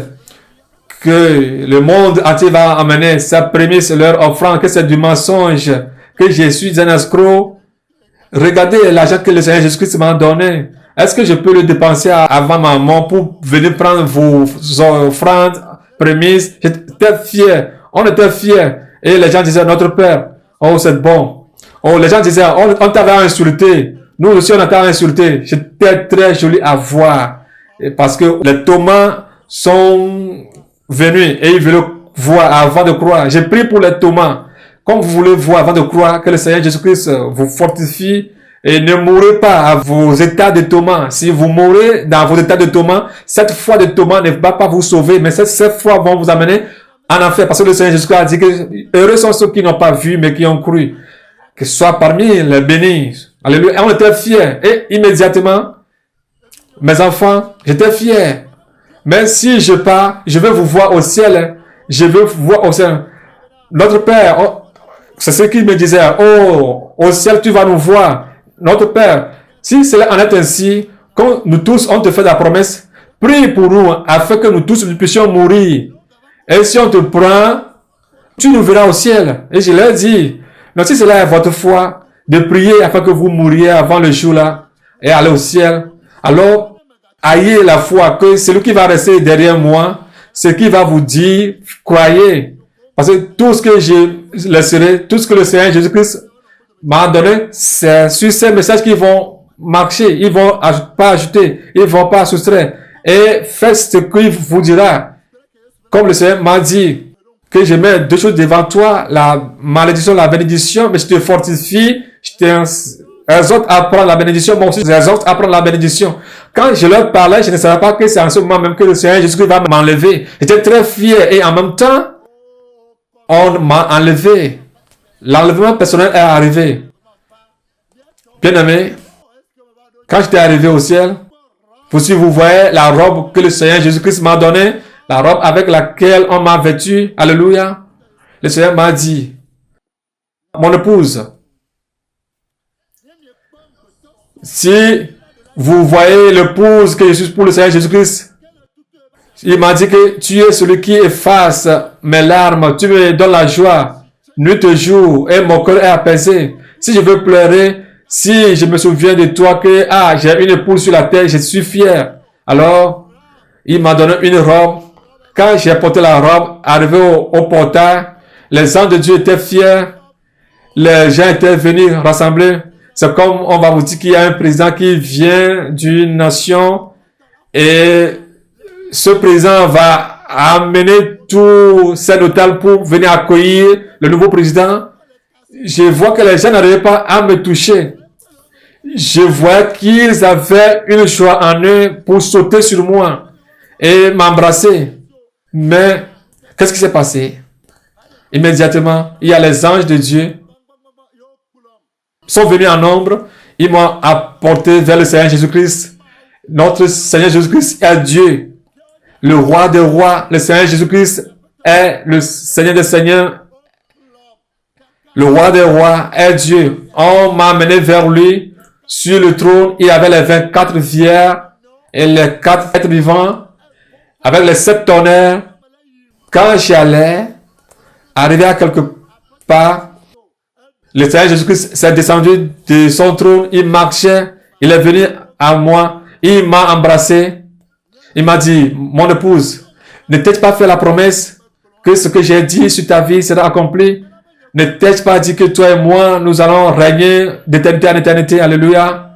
que le monde entier va amener, sa prémisse, leur offrande, que c'est du mensonge, que je suis un escroc, regardez l'argent que le Seigneur Jésus-Christ m'a donné. Est-ce que je peux le dépenser avant ma mort pour venir prendre vos offrandes, prémices? J'étais fier. On était fiers. Et les gens disaient, notre Père, oh, c'est bon. Oh, les gens disaient, on t'avait insulté. Nous aussi, on t'a insulté. C'était très joli à voir. Et parce que les Thomas sont venus et ils veulent voir avant de croire. J'ai prié pour les Thomas. Comme vous voulez voir avant de croire que le Seigneur Jésus-Christ vous fortifie et ne mourrez pas à vos états de Thomas. Si vous mourrez dans vos états de Thomas, cette foi de Thomas ne va pas vous sauver, mais cette foi va vous amener en enfer. Parce que le Seigneur Jésus-Christ a dit que heureux sont ceux qui n'ont pas vu, mais qui ont cru. Que ce soit parmi les bénis. Alléluia. Et on était fiers. Et immédiatement, mes enfants, j'étais fier. Mais si je pars, je vais vous voir au ciel. Je veux vous voir au ciel. Notre Père, c'est ce qu'il me disait. Oh, au ciel, tu vas nous voir. Notre Père, si cela en est ainsi, quand nous tous, on te fait la promesse, prie pour nous, afin que nous tous, nous puissions mourir. Et si on te prend, tu nous verras au ciel. Et je leur dis, donc si cela est votre foi, de prier afin que vous mouriez avant le jour là, et aller au ciel, alors, ayez la foi que celui qui va rester derrière moi, ce qui va vous dire, croyez. Parce que tout ce que je laisserai, tout ce que le Seigneur Jésus-Christ m'a donné, c'est sur ces messages qu'ils vont marcher. Ils vont pas ajouter, ils vont pas soustraire. Et faites ce qu'il vous dira. Comme le Seigneur m'a dit, que je mets deux choses devant toi, la malédiction, la bénédiction, mais je te fortifie, je t'exhorte à prendre la bénédiction, moi aussi j'exhorte à prendre la bénédiction. Quand je leur parlais, je ne savais pas que c'est en ce moment même que le Seigneur Jésus-Christ va m'enlever. J'étais très fier et en même temps, on m'a enlevé. L'enlèvement personnel est arrivé. Bien aimé, quand j'étais arrivé au ciel, si vous voyez la robe que le Seigneur Jésus-Christ m'a donnée, la robe avec laquelle on m'a vêtu, alléluia, le Seigneur m'a dit, mon épouse, si vous voyez l'épouse que je suis pour le Seigneur Jésus-Christ, il m'a dit que tu es celui qui efface mes larmes, tu me donnes la joie, nuit et jour, et mon cœur est apaisé. Si je veux pleurer, si je me souviens de toi que, j'ai une épouse sur la terre, je suis fier. Alors, il m'a donné une robe. Quand j'ai porté la robe, arrivé au portail, les anges de Dieu étaient fiers. Les gens étaient venus rassembler. C'est comme on va vous dire qu'il y a un président qui vient d'une nation et ce président va amener tous ses notables pour venir accueillir le nouveau président. Je vois que les gens n'arrivaient pas à me toucher. Je vois qu'ils avaient une joie en eux pour sauter sur moi et m'embrasser. Mais, qu'est-ce qui s'est passé? Immédiatement, il y a les anges de Dieu sont venus en nombre. Ils m'ont apporté vers le Seigneur Jésus-Christ. Notre Seigneur Jésus-Christ est Dieu, le roi des rois. Le Seigneur Jésus-Christ est le Seigneur des seigneurs. Le roi des rois est Dieu. On m'a amené vers lui. Sur le trône, il y avait les 24 vierges et les 4 êtres vivants avec les 7 tonnerres. Quand j'allais arriver à quelque part, le Seigneur Jésus-Christ s'est descendu de son trône, il marchait, il est venu à moi, il m'a embrassé, il m'a dit, mon épouse, ne t'ai-je pas fait la promesse que ce que j'ai dit sur ta vie sera accompli? Ne t'ai-je pas dit que toi et moi, nous allons régner d'éternité en éternité? Alléluia.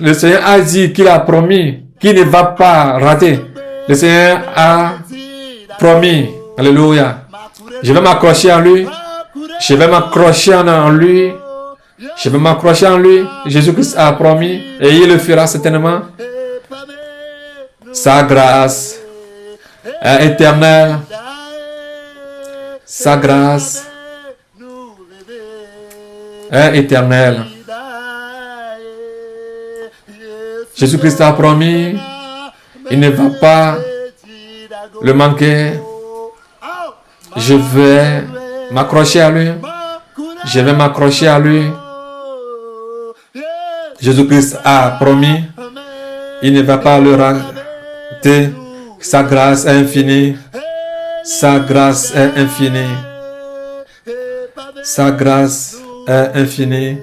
Le Seigneur a dit qu'il a promis, qu'il ne va pas rater. Le Seigneur a promis. Alléluia. Je vais m'accrocher en lui. Je vais m'accrocher en lui. Je vais m'accrocher en lui. Jésus-Christ a promis et il le fera certainement. Sa grâce est éternelle. Sa grâce est éternelle. Jésus-Christ a promis. Il ne va pas le manquer. Je vais m'accrocher à lui. Je vais m'accrocher à lui. Jésus-Christ a promis. Il ne va pas le rater. Sa grâce est infinie. Sa grâce est infinie. Sa grâce est infinie.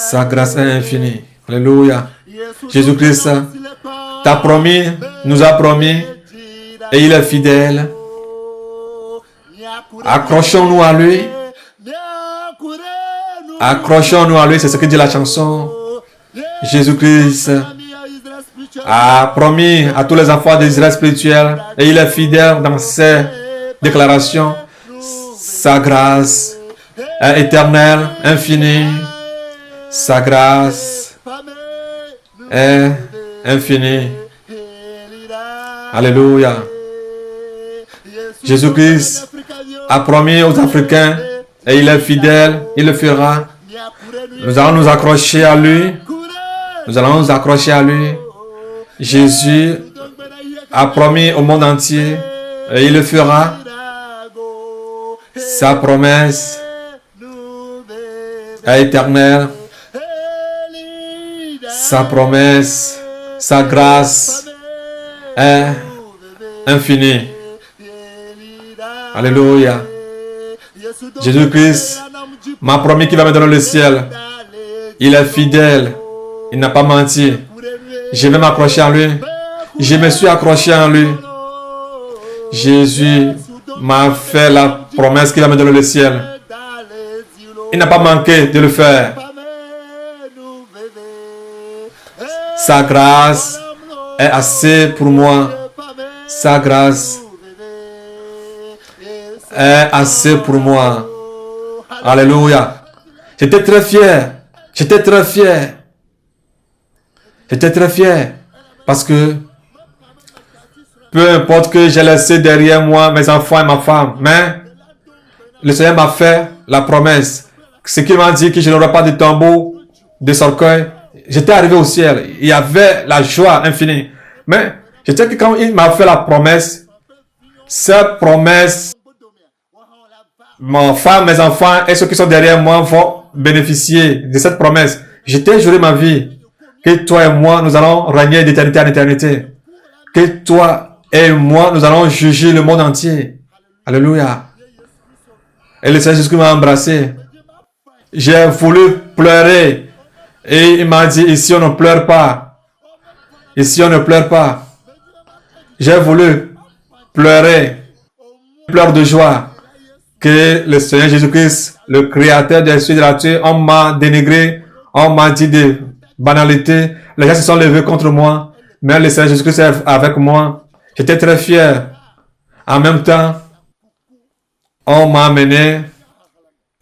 Sa grâce est infinie. Alléluia. Jésus-Christ t'a promis, nous a promis, et il est fidèle. Accrochons-nous à lui. Accrochons-nous à lui, c'est ce que dit la chanson. Jésus-Christ a promis à tous les enfants d'Israël spirituel, et il est fidèle dans ses déclarations. Sa grâce est éternelle, infinie. Sa grâce est infinie. Alléluia. Jésus-Christ a promis aux Africains, et il est fidèle, il le fera. Nous allons nous accrocher à lui. Nous allons nous accrocher à lui. Jésus a promis au monde entier, et il le fera. Sa promesse est éternelle. Sa promesse, sa grâce est infinie. Alléluia. Jésus-Christ m'a promis qu'il va me donner le ciel. Il est fidèle. Il n'a pas menti. Je vais m'accrocher à lui. Je me suis accroché à lui. Jésus m'a fait la promesse qu'il va me donner le ciel. Il n'a pas manqué de le faire. Sa grâce est assez pour moi. Sa grâce est assez pour moi. Alléluia. J'étais très fier. J'étais très fier. J'étais très fier. Parce que peu importe que j'ai laissé derrière moi mes enfants et ma femme, mais le Seigneur m'a fait la promesse. Ce qu'il m'a dit que je n'aurai pas de tombeau, de cercueil. J'étais arrivé au ciel. Il y avait la joie infinie. Mais je sais que quand il m'a fait la promesse, cette promesse, ma femme, mes enfants et ceux qui sont derrière moi vont bénéficier de cette promesse. J'étais juré ma vie que toi et moi, nous allons régner d'éternité en éternité. Que toi et moi, nous allons juger le monde entier. Alléluia. Et le Seigneur Jésus m'a embrassé. J'ai voulu pleurer. Et il m'a dit, ici on ne pleure pas. Ici on ne pleure pas. J'ai voulu pleurer. Pleurs de joie. Que le Seigneur Jésus-Christ, le Créateur des cieux et de la terre, on m'a dénigré. On m'a dit des banalités. Les gens se sont levés contre moi. Mais le Seigneur Jésus-Christ est avec moi. J'étais très fier. En même temps, on m'a amené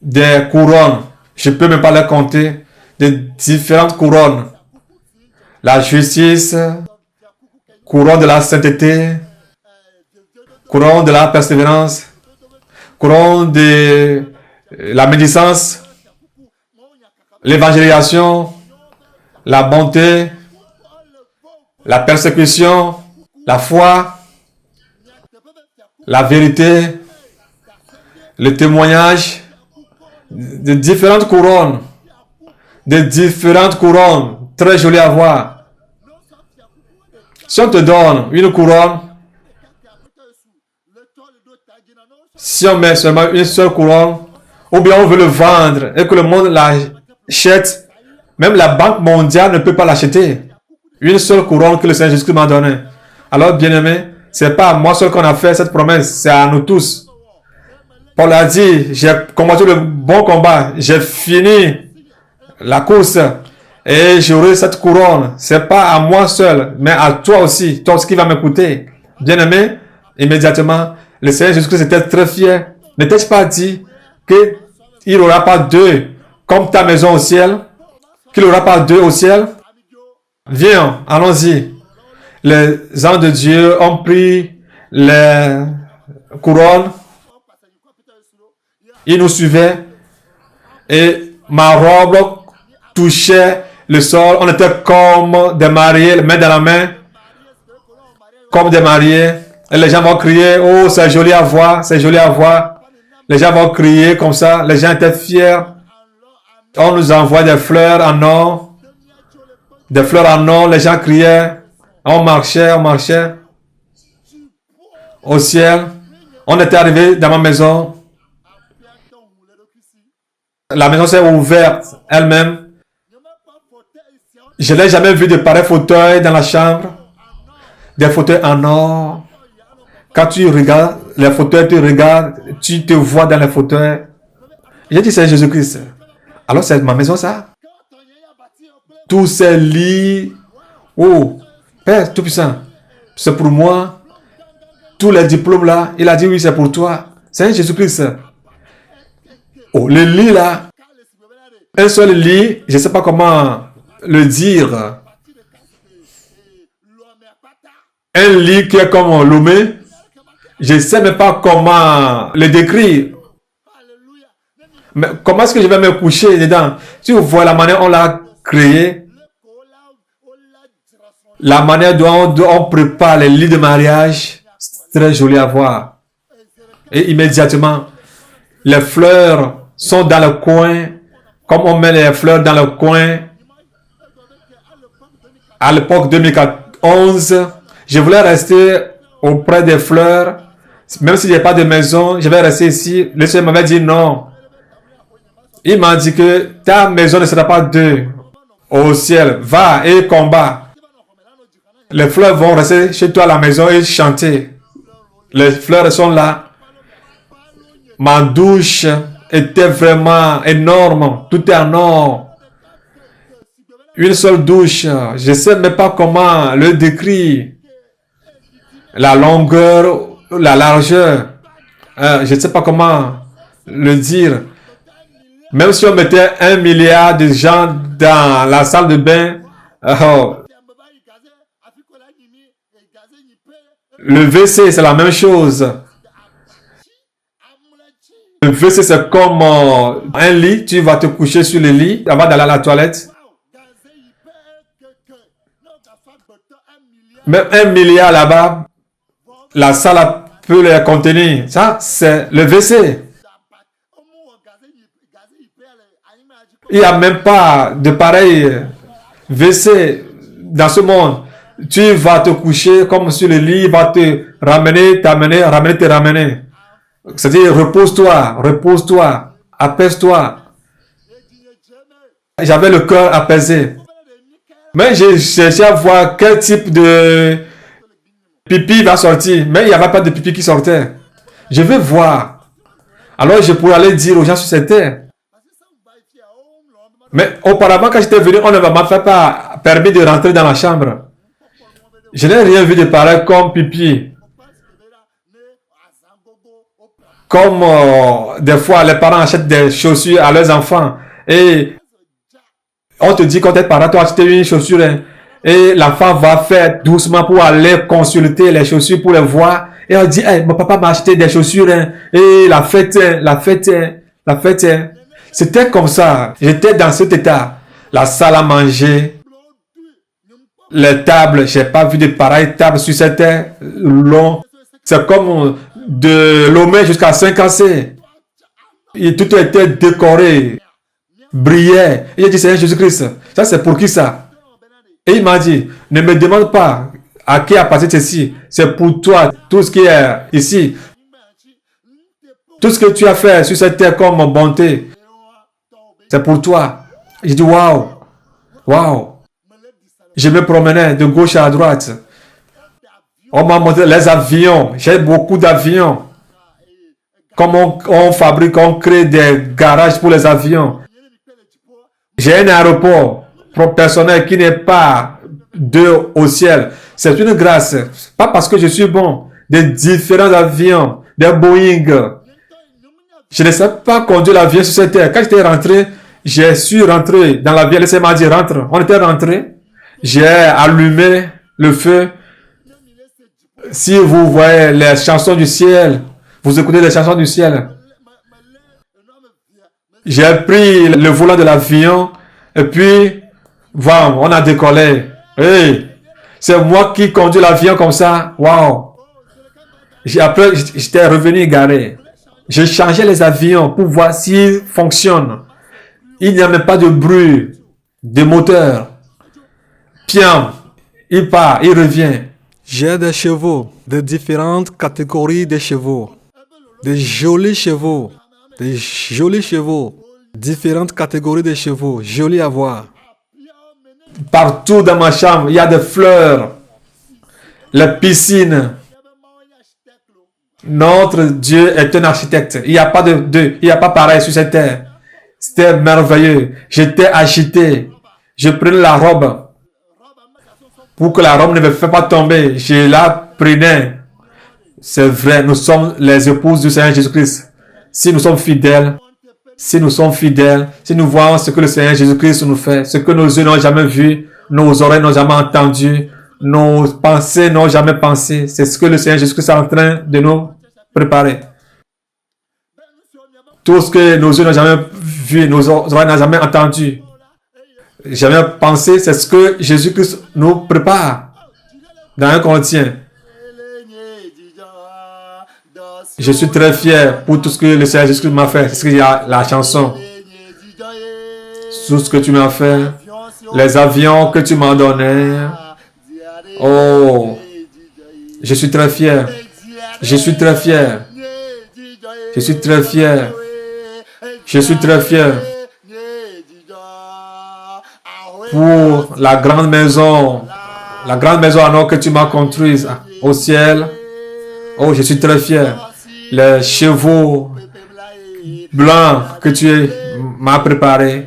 des couronnes. Je ne peux même pas les compter. De différentes couronnes. La justice, couronne de la sainteté, couronne de la persévérance, couronne de la médisance, l'évangélisation, la bonté, la persécution, la foi, la vérité, le témoignage, de différentes couronnes. De différentes couronnes, très jolies à voir. Si on te donne une couronne, si on met seulement une seule couronne, ou bien on veut le vendre et que le monde l'achète, même la Banque mondiale ne peut pas l'acheter. Une seule couronne que le Seigneur Jésus m'a donnée. Alors, bien-aimé, c'est pas à moi seul qu'on a fait cette promesse, c'est à nous tous. Paul a dit, j'ai combattu le bon combat, j'ai fini la course et j'aurai cette couronne. C'est pas à moi seul, mais à toi aussi. Toi aussi qui va m'écouter. Bien-aimé, immédiatement, le Seigneur Jésus-Christ était très fier. N'était-ce pas dit qu'il n'y aura pas deux comme ta maison au ciel? Qu'il n'y aura pas deux au ciel? Viens, allons-y. Les anges de Dieu ont pris les couronnes. Ils nous suivaient et ma robe touchait le sol. On était comme des mariés, main dans la main, comme des mariés. Et les gens vont crier, oh, c'est joli à voir, c'est joli à voir. Les gens vont crier comme ça. Les gens étaient fiers. On nous envoie des fleurs en or. Des fleurs en or. Les gens criaient. On marchait au ciel. On était arrivé dans ma maison. La maison s'est ouverte elle-même. Je n'ai jamais vu de pareils fauteuils dans la chambre. Des fauteuils en or. Quand tu regardes les fauteuils, tu regardes, tu te vois dans les fauteuils. J'ai dit, c'est Jésus-Christ. Alors, c'est ma maison, ça? Tous ces lits. Oh, Père Tout-Puissant, c'est pour moi. Tous les diplômes là, il a dit, oui, c'est pour toi. C'est Jésus-Christ. Oh, le lit là. Un seul lit, je ne sais pas comment le dire. Un lit qui est comme Lomé. Je ne sais même pas comment le décrire. Mais comment est-ce que je vais me coucher dedans? Tu vois la manière dont on l'a créé. La manière dont on prépare les lits de mariage. C'est très joli à voir. Et immédiatement, les fleurs sont dans le coin. Comme on met les fleurs dans le coin. À l'époque 2011, je voulais rester auprès des fleurs. Même si je n'ai pas de maison, je vais rester ici. Le Seigneur m'avait dit non. Il m'a dit que ta maison ne sera pas deux au ciel. Va et combat. Les fleurs vont rester chez toi à la maison et chanter. Les fleurs sont là. Ma douche était vraiment énorme. Tout est en or. Une seule douche. Je ne sais même pas comment le décrire. La longueur, la largeur. Je ne sais pas comment le dire. Même si on mettait 1 milliard de gens dans la salle de bain, le WC, c'est la même chose. Le WC, c'est comme un lit. Tu vas te coucher sur le lit avant d'aller à la toilette. Même 1 milliard là-bas, la salle peut les contenir. Ça, c'est le WC. Il n'y a même pas de pareil WC dans ce monde. Tu vas te coucher comme sur le lit, il va te ramener, t'amener, ramener, te ramener. C'est-à-dire, repose-toi, apaise-toi. J'avais le cœur apaisé. Mais j'ai cherché à voir quel type de pipi va sortir. Mais il n'y avait pas de pipi qui sortait. Je veux voir. Alors je pourrais aller dire aux gens sur cette terre. Mais auparavant, quand j'étais venu, on ne m'a pas permis de rentrer dans la chambre. Je n'ai rien vu de pareil comme pipi. Comme des fois, les parents achètent des chaussures à leurs enfants. Et on te dit quand tes parents t'ont acheté une chaussure. Et l'enfant va faire doucement pour aller consulter les chaussures pour les voir. Et on dit, hey, mon papa m'a acheté des chaussures. Et la fête. C'était comme ça. J'étais dans cet état. La salle à manger. Les tables. J'ai pas vu de pareilles tables sur cette terre. Long. C'est comme de Lomé jusqu'à 5AC. Et tout était décoré. Brillait. Et j'ai dit, Seigneur Jésus-Christ. Ça, c'est pour qui ça? Et il m'a dit, ne me demande pas à qui appartient ceci. C'est pour toi. Tout ce qui est ici. Tout ce que tu as fait sur cette terre comme bonté. C'est pour toi. J'ai dit, waouh. Waouh. Je me promenais de gauche à droite. On m'a montré les avions. J'ai beaucoup d'avions. Comment on fabrique, on crée des garages pour les avions. J'ai un aéroport personnel qui n'est pas deux au ciel. C'est une grâce. Pas parce que je suis bon. Des différents avions. Des Boeing. Je ne sais pas conduire l'avion sur cette terre. Quand j'étais rentré, j'ai su rentrer dans l'avion. Laissez m'a dit rentre. On était rentré. J'ai allumé le feu. Si vous voyez les chansons du ciel, vous écoutez les chansons du ciel. J'ai pris le volant de l'avion et puis, voilà, on a décollé. Hey, c'est moi qui conduis l'avion comme ça. Waouh. Après, j'étais revenu garé. J'ai changé les avions pour voir s'ils fonctionnent. Il n'y a même pas de bruit de moteur. Piam, il part, il revient. J'ai des chevaux, de différentes catégories de chevaux. Des jolis chevaux, différentes catégories de chevaux, jolis à voir. Partout dans ma chambre, il y a des fleurs. La piscine. Notre Dieu est un architecte. Il n'y a pas il n'y a pas pareil sur cette terre. C'était merveilleux. J'étais agité. Je prenais la robe pour que la robe ne me fasse pas tomber. Je la prenais. C'est vrai, nous sommes les épouses du Seigneur Jésus-Christ. Si nous sommes fidèles, si nous voyons ce que le Seigneur Jésus-Christ nous fait, ce que nos yeux n'ont jamais vu, nos oreilles n'ont jamais entendu, nos pensées n'ont jamais pensé, c'est ce que le Seigneur Jésus-Christ est en train de nous préparer. Tout ce que nos yeux n'ont jamais vu, nos oreilles n'ont jamais entendu, jamais pensé, c'est ce que Jésus-Christ nous prépare dans 1 Corinthiens. Je suis très fier pour tout ce que le Seigneur Jésus-Christ m'a fait. C'est ce qu'il y a la chanson. Tout ce que tu m'as fait. Les avions que tu m'as donnés. Oh, je suis très fier. Je suis très fier. Je suis très fier. Je suis très fier. Pour la grande maison en or que tu m'as construite au ciel. Oh, je suis très fier. Les chevaux blancs que tu m'as préparés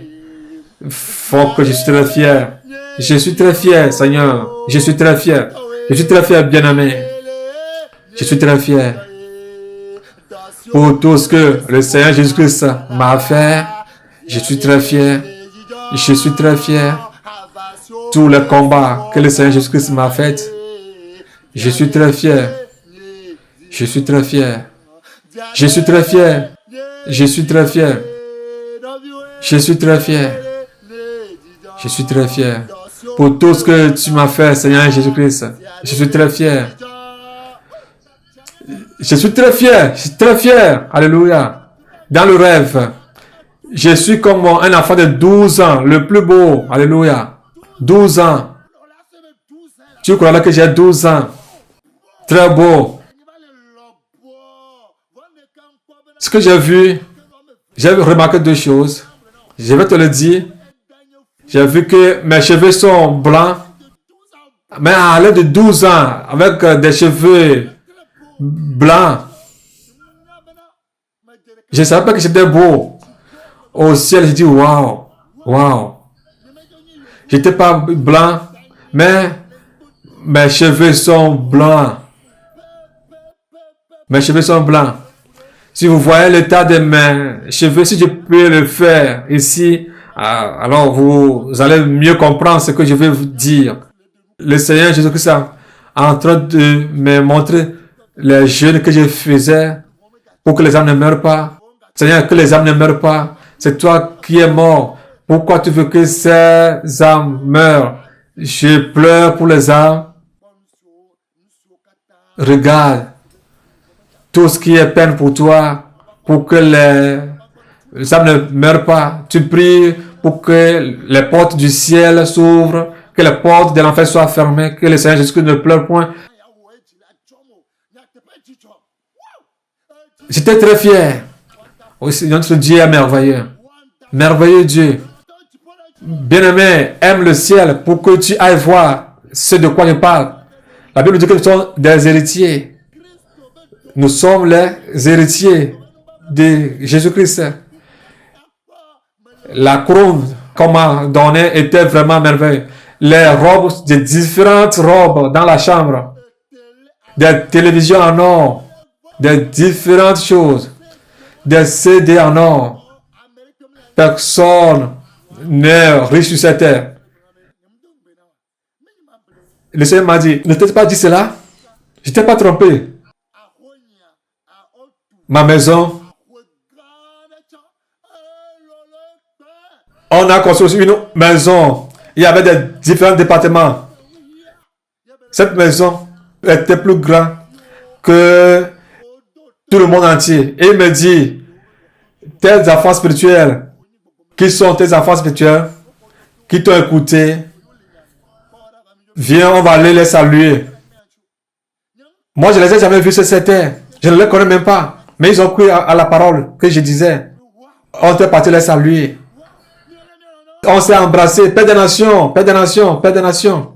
font que je suis très fier. Je suis très fier, Seigneur. Je suis très fier. Je suis très fier, bien-aimé. Je suis très fier pour tout ce que le Seigneur Jésus-Christ m'a fait. Je suis très fier. Je suis très fier. Tous les combats que le Seigneur Jésus-Christ m'a fait. Je suis très fier. Je suis très fier. Je suis très fier. Je suis très fier. Je suis très fier. Je suis très fier. Pour tout ce que tu m'as fait, Seigneur Jésus-Christ. Je suis très fier. Je suis très fier. Je suis très fier. Alléluia. Dans le rêve, je suis comme un enfant de 12 ans, le plus beau. Alléluia. 12 ans. Tu crois que j'ai 12 ans. Très beau. Ce que j'ai vu, j'ai remarqué deux choses. Je vais te le dire. J'ai vu que mes cheveux sont blancs. Mais à l'âge de 12 ans, avec des cheveux blancs, je ne savais pas que j'étais beau. Au ciel, j'ai dit waouh, waouh. J'étais pas blanc, mais mes cheveux sont blancs. Mes cheveux sont blancs. Si vous voyez l'état de mes cheveux, si je peux le faire ici, alors vous allez mieux comprendre ce que je vais vous dire. Le Seigneur Jésus-Christ est en train de me montrer les jeûnes que je faisais pour que les âmes ne meurent pas. Seigneur, que les âmes ne meurent pas. C'est toi qui es mort. Pourquoi tu veux que ces âmes meurent? Je pleure pour les âmes. Regarde. Tout ce qui est peine pour toi, pour que les âmes ne meurent pas. Tu pries pour que les portes du ciel s'ouvrent, que les portes de l'enfer soient fermées, que le Seigneur Jésus-Christ ne pleure point. J'étais très fier. Aussi, notre Dieu est merveilleux. Merveilleux Dieu. Bien-aimé, aime le ciel pour que tu ailles voir ce de quoi je parle. La Bible dit que nous sommes des héritiers. Nous sommes les héritiers de Jésus-Christ. La couronne qu'on m'a donnée était vraiment merveilleuse. Les robes, des différentes robes dans la chambre. Des télévisions en or. Des différentes choses. Des CD en or. Personne n'est riche sur cette terre. Le Seigneur m'a dit, ne t'ai pas dit cela? Je ne t'ai pas trompé. Ma maison, on a construit une maison. Il y avait des différents départements. Cette maison était plus grande que tout le monde entier. Et il me dit, tes enfants spirituels, qui sont tes enfants spirituels, qui t'ont écouté, viens, on va aller les saluer. Moi, je ne les ai jamais vus sur cette terre. Je ne les connais même pas. Mais ils ont cru à la parole que je disais. On était parti les saluer. On s'est embrassé, Père des nations, Père des nations, Père des nations.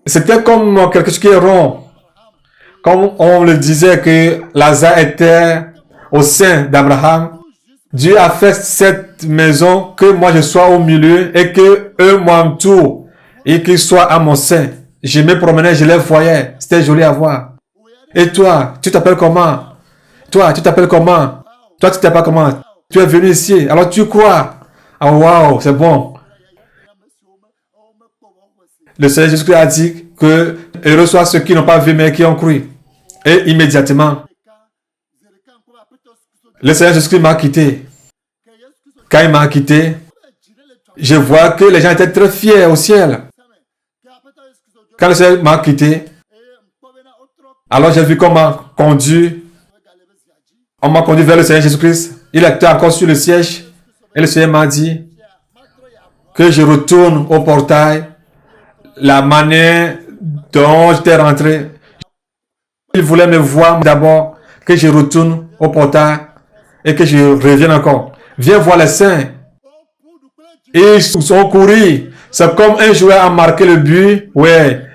C'était comme quelque chose qui est rond. Comme on le disait que Lazare était au sein d'Abraham. Dieu a fait cette maison que moi je sois au milieu et que eux m'entourent et qu'ils soient à mon sein. Je me promenais, je les voyais. C'était joli à voir. Et toi, tu t'appelles comment? Toi, tu t'appelles comment? Toi, tu t'appelles comment? Tu es venu ici, alors tu crois. Ah, waouh, c'est bon. Le Seigneur Jésus-Christ a dit que heureux soient ceux qui n'ont pas vu mais qui ont cru. Et immédiatement, le Seigneur Jésus-Christ m'a quitté. Quand il m'a quitté, je vois que les gens étaient très fiers au ciel. Quand le Seigneur m'a quitté, alors j'ai vu qu'on m'a conduit. On m'a conduit vers le Seigneur Jésus-Christ. Il était encore sur le siège. Et le Seigneur m'a dit que je retourne au portail. La manière dont j'étais rentré. Il voulait me voir d'abord, que je retourne au portail et que je revienne encore. Viens voir les saints. Et ils sont courus. C'est comme un joueur a marqué le but. Ouais.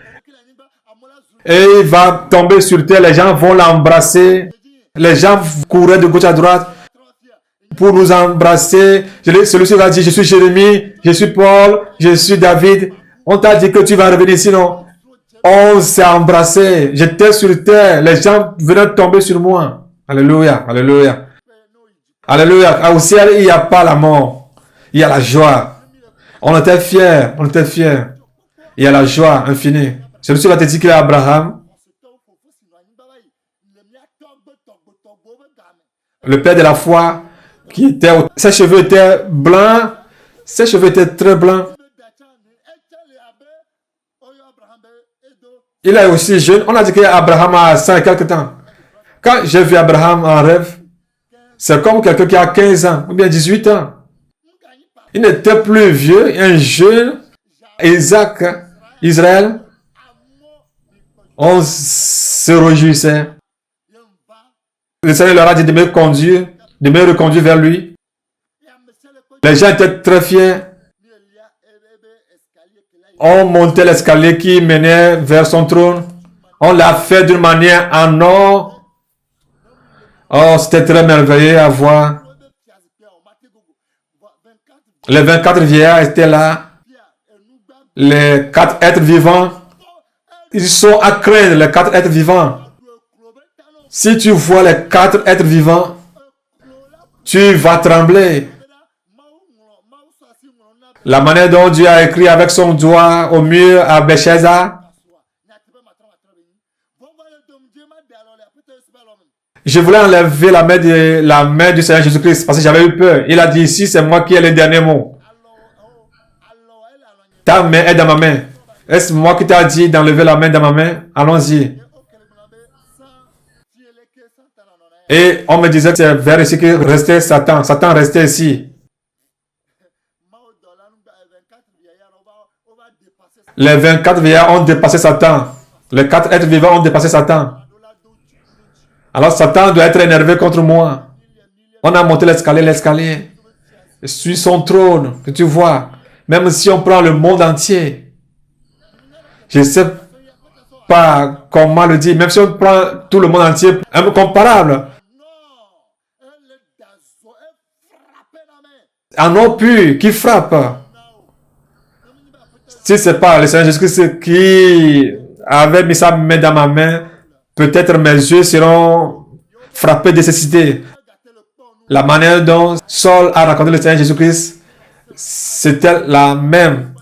Et il va tomber sur terre. Les gens vont l'embrasser. Les gens couraient de gauche à droite pour nous embrasser. Celui-ci va dire, je suis Jérémie, je suis Paul, je suis David. On t'a dit que tu vas revenir sinon. On s'est embrassé. J'étais sur terre. Les gens venaient tomber sur moi. Alléluia, alléluia. Alléluia. Au ciel, il n'y a pas la mort. Il y a la joie. On était fiers. On était fiers. Il y a la joie infinie. Celui-ci va te dire qu'il est Abraham. Le père de la foi, ses cheveux étaient blancs. Ses cheveux étaient très blancs. Il est aussi jeune. On a dit qu'Abraham a 100 et quelques temps. Quand j'ai vu Abraham en rêve, c'est comme quelqu'un qui a 15 ans ou bien 18 ans. Il n'était plus vieux, un jeune. Isaac, Israël, on se réjouissait. Le Seigneur leur a dit de me conduire, de me reconduire vers lui. Les gens étaient très fiers. On montait l'escalier qui menait vers son trône. On l'a fait d'une manière en or. Oh, c'était très merveilleux à voir. Les 24 vieillards étaient là. Les 4 êtres vivants. Ils sont à craindre, les 4 êtres vivants. Si tu vois les 4 êtres vivants, tu vas trembler. La manière dont Dieu a écrit avec son doigt au mur à Béchéza. Je voulais enlever la main du Seigneur Jésus-Christ parce que j'avais eu peur. Il a dit ici, c'est moi qui ai le dernier mot. Ta main est dans ma main. Est-ce moi qui t'ai dit d'enlever la main dans ma main? Allons-y. Et on me disait que c'est vers ici que restait Satan. Satan restait ici. Les 24 vieillards ont dépassé Satan. Les 4 êtres vivants ont dépassé Satan. Alors Satan doit être énervé contre moi. On a monté l'escalier. Je suis son trône, que tu vois. Même si on prend le monde entier. Je ne sais pas comment le dire. Même si on prend tout le monde entier, incomparable. Un eau pur qui frappe. Si ce n'est pas le Seigneur Jésus-Christ qui avait mis sa main dans ma main, peut-être mes yeux seront frappés de cécité. La manière dont Saul a raconté le Seigneur Jésus-Christ, c'était la même.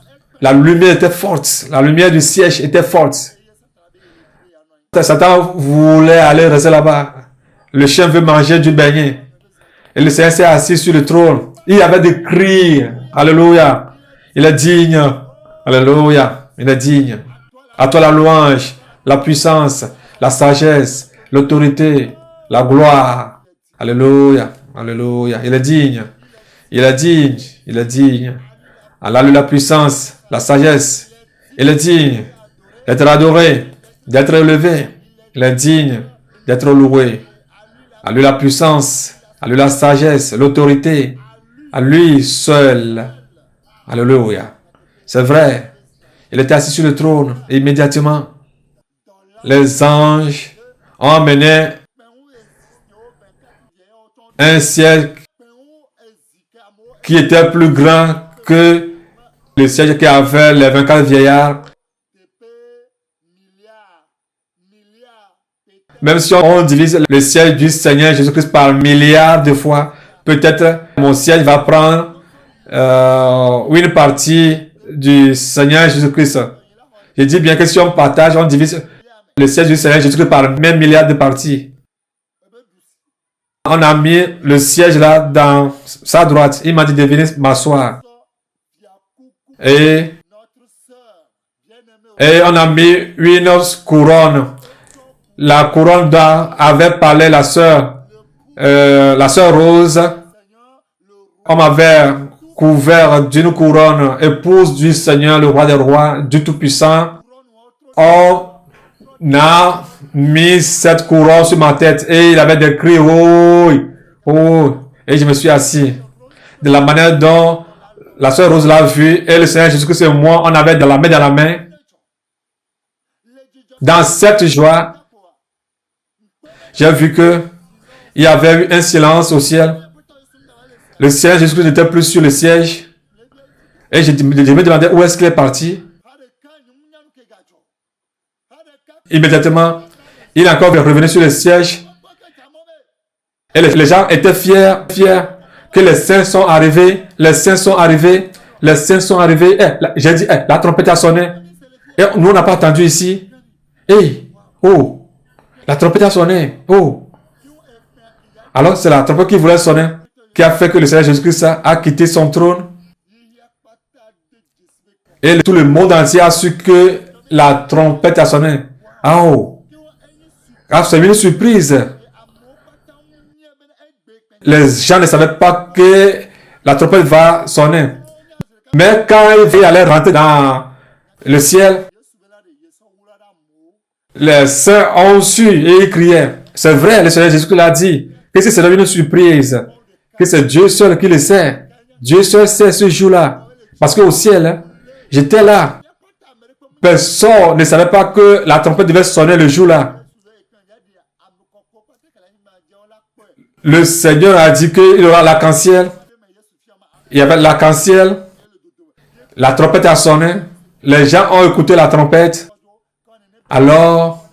La lumière était forte. La lumière du siège était forte. Satan voulait aller rester là-bas. Le chien veut manger du beignet. Et le Seigneur s'est assis sur le trône. Il y avait des cris. Alléluia. Il est digne. Alléluia. Il est digne. À toi la louange, la puissance, la sagesse, l'autorité, la gloire. Alléluia. Alléluia. Il est digne. Il est digne. Il est digne. Allah lui la puissance, la sagesse. Il est digne d'être adoré, d'être élevé. Il est digne d'être loué. À lui la puissance, à lui la sagesse, l'autorité. À lui seul Alléluia. C'est vrai. Il était assis sur le trône. Et immédiatement, les anges ont amené un ciel qui était plus grand que le siège qu'avaient les 24 vieillards. Même si on divise le siège du Seigneur Jésus-Christ par milliards de fois, peut-être mon siège va prendre une partie du Seigneur Jésus-Christ. Je dis bien que si on partage, on divise le siège du Seigneur Jésus-Christ par même milliards de parties. On a mis le siège là dans sa droite. Il m'a dit de venir m'asseoir. Et on a mis une couronne. La couronne dont avait parlé la sœur Rose. On m'avait couvert d'une couronne, épouse du Seigneur, le roi des rois, du Tout-Puissant. On a mis cette couronne sur ma tête et il avait des cris, oh, oh, et je me suis assis. De la manière dont la sœur Rose l'a vu et le Seigneur Jésus-Christ et moi, on avait de la main dans la main. Dans cette joie, j'ai vu que il y avait eu un silence au ciel. Le Seigneur Jésus-Christ n'était plus sur le siège. Et je me demandais où est-ce qu'il est parti. Immédiatement, il est encore revenu sur le siège. Et les gens étaient fiers que les saints sont arrivés. Les saints sont arrivés. Les saints sont arrivés. J'ai dit, la trompette a sonné. Et nous, on n'a pas entendu ici. Oh, la trompette a sonné. Oh. Alors, c'est la trompette qui voulait sonner, qui a fait que le Seigneur Jésus-Christ a quitté son trône. Et tout le monde entier a su que la trompette a sonné. Oh. Ah, c'est une surprise. Les gens ne savaient pas que la trompette va sonner. Mais quand il allait rentrer dans le ciel, les saints ont su et ils criaient. C'est vrai, le Seigneur Jésus-Christ l'a dit. Que c'est une surprise. Que c'est Dieu seul qui le sait. Dieu seul sait ce jour-là. Parce qu'au ciel, j'étais là. Personne ne savait pas que la trompette devait sonner le jour-là. Le Seigneur a dit qu'il y aura l'arc-en-ciel. Il y avait l'arc-en-ciel. La trompette a sonné. Les gens ont écouté la trompette. Alors,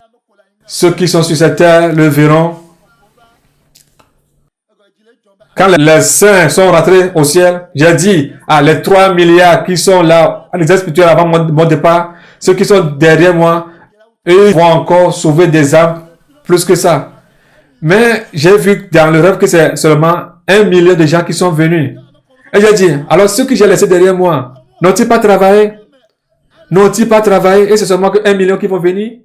ceux qui sont sur cette terre le verront. Quand les saints sont rentrés au ciel, j'ai dit à les 3 milliards qui sont là, à l'exercice spirituel avant mon départ, ceux qui sont derrière moi, eux vont encore sauver des âmes plus que ça. Mais j'ai vu dans le rêve que c'est seulement 1 million de gens qui sont venus. Et j'ai dit, alors ceux que j'ai laissés derrière moi, n'ont-ils pas travaillé? N'ont-ils pas travaillé? Et c'est seulement que 1 million qui vont venir?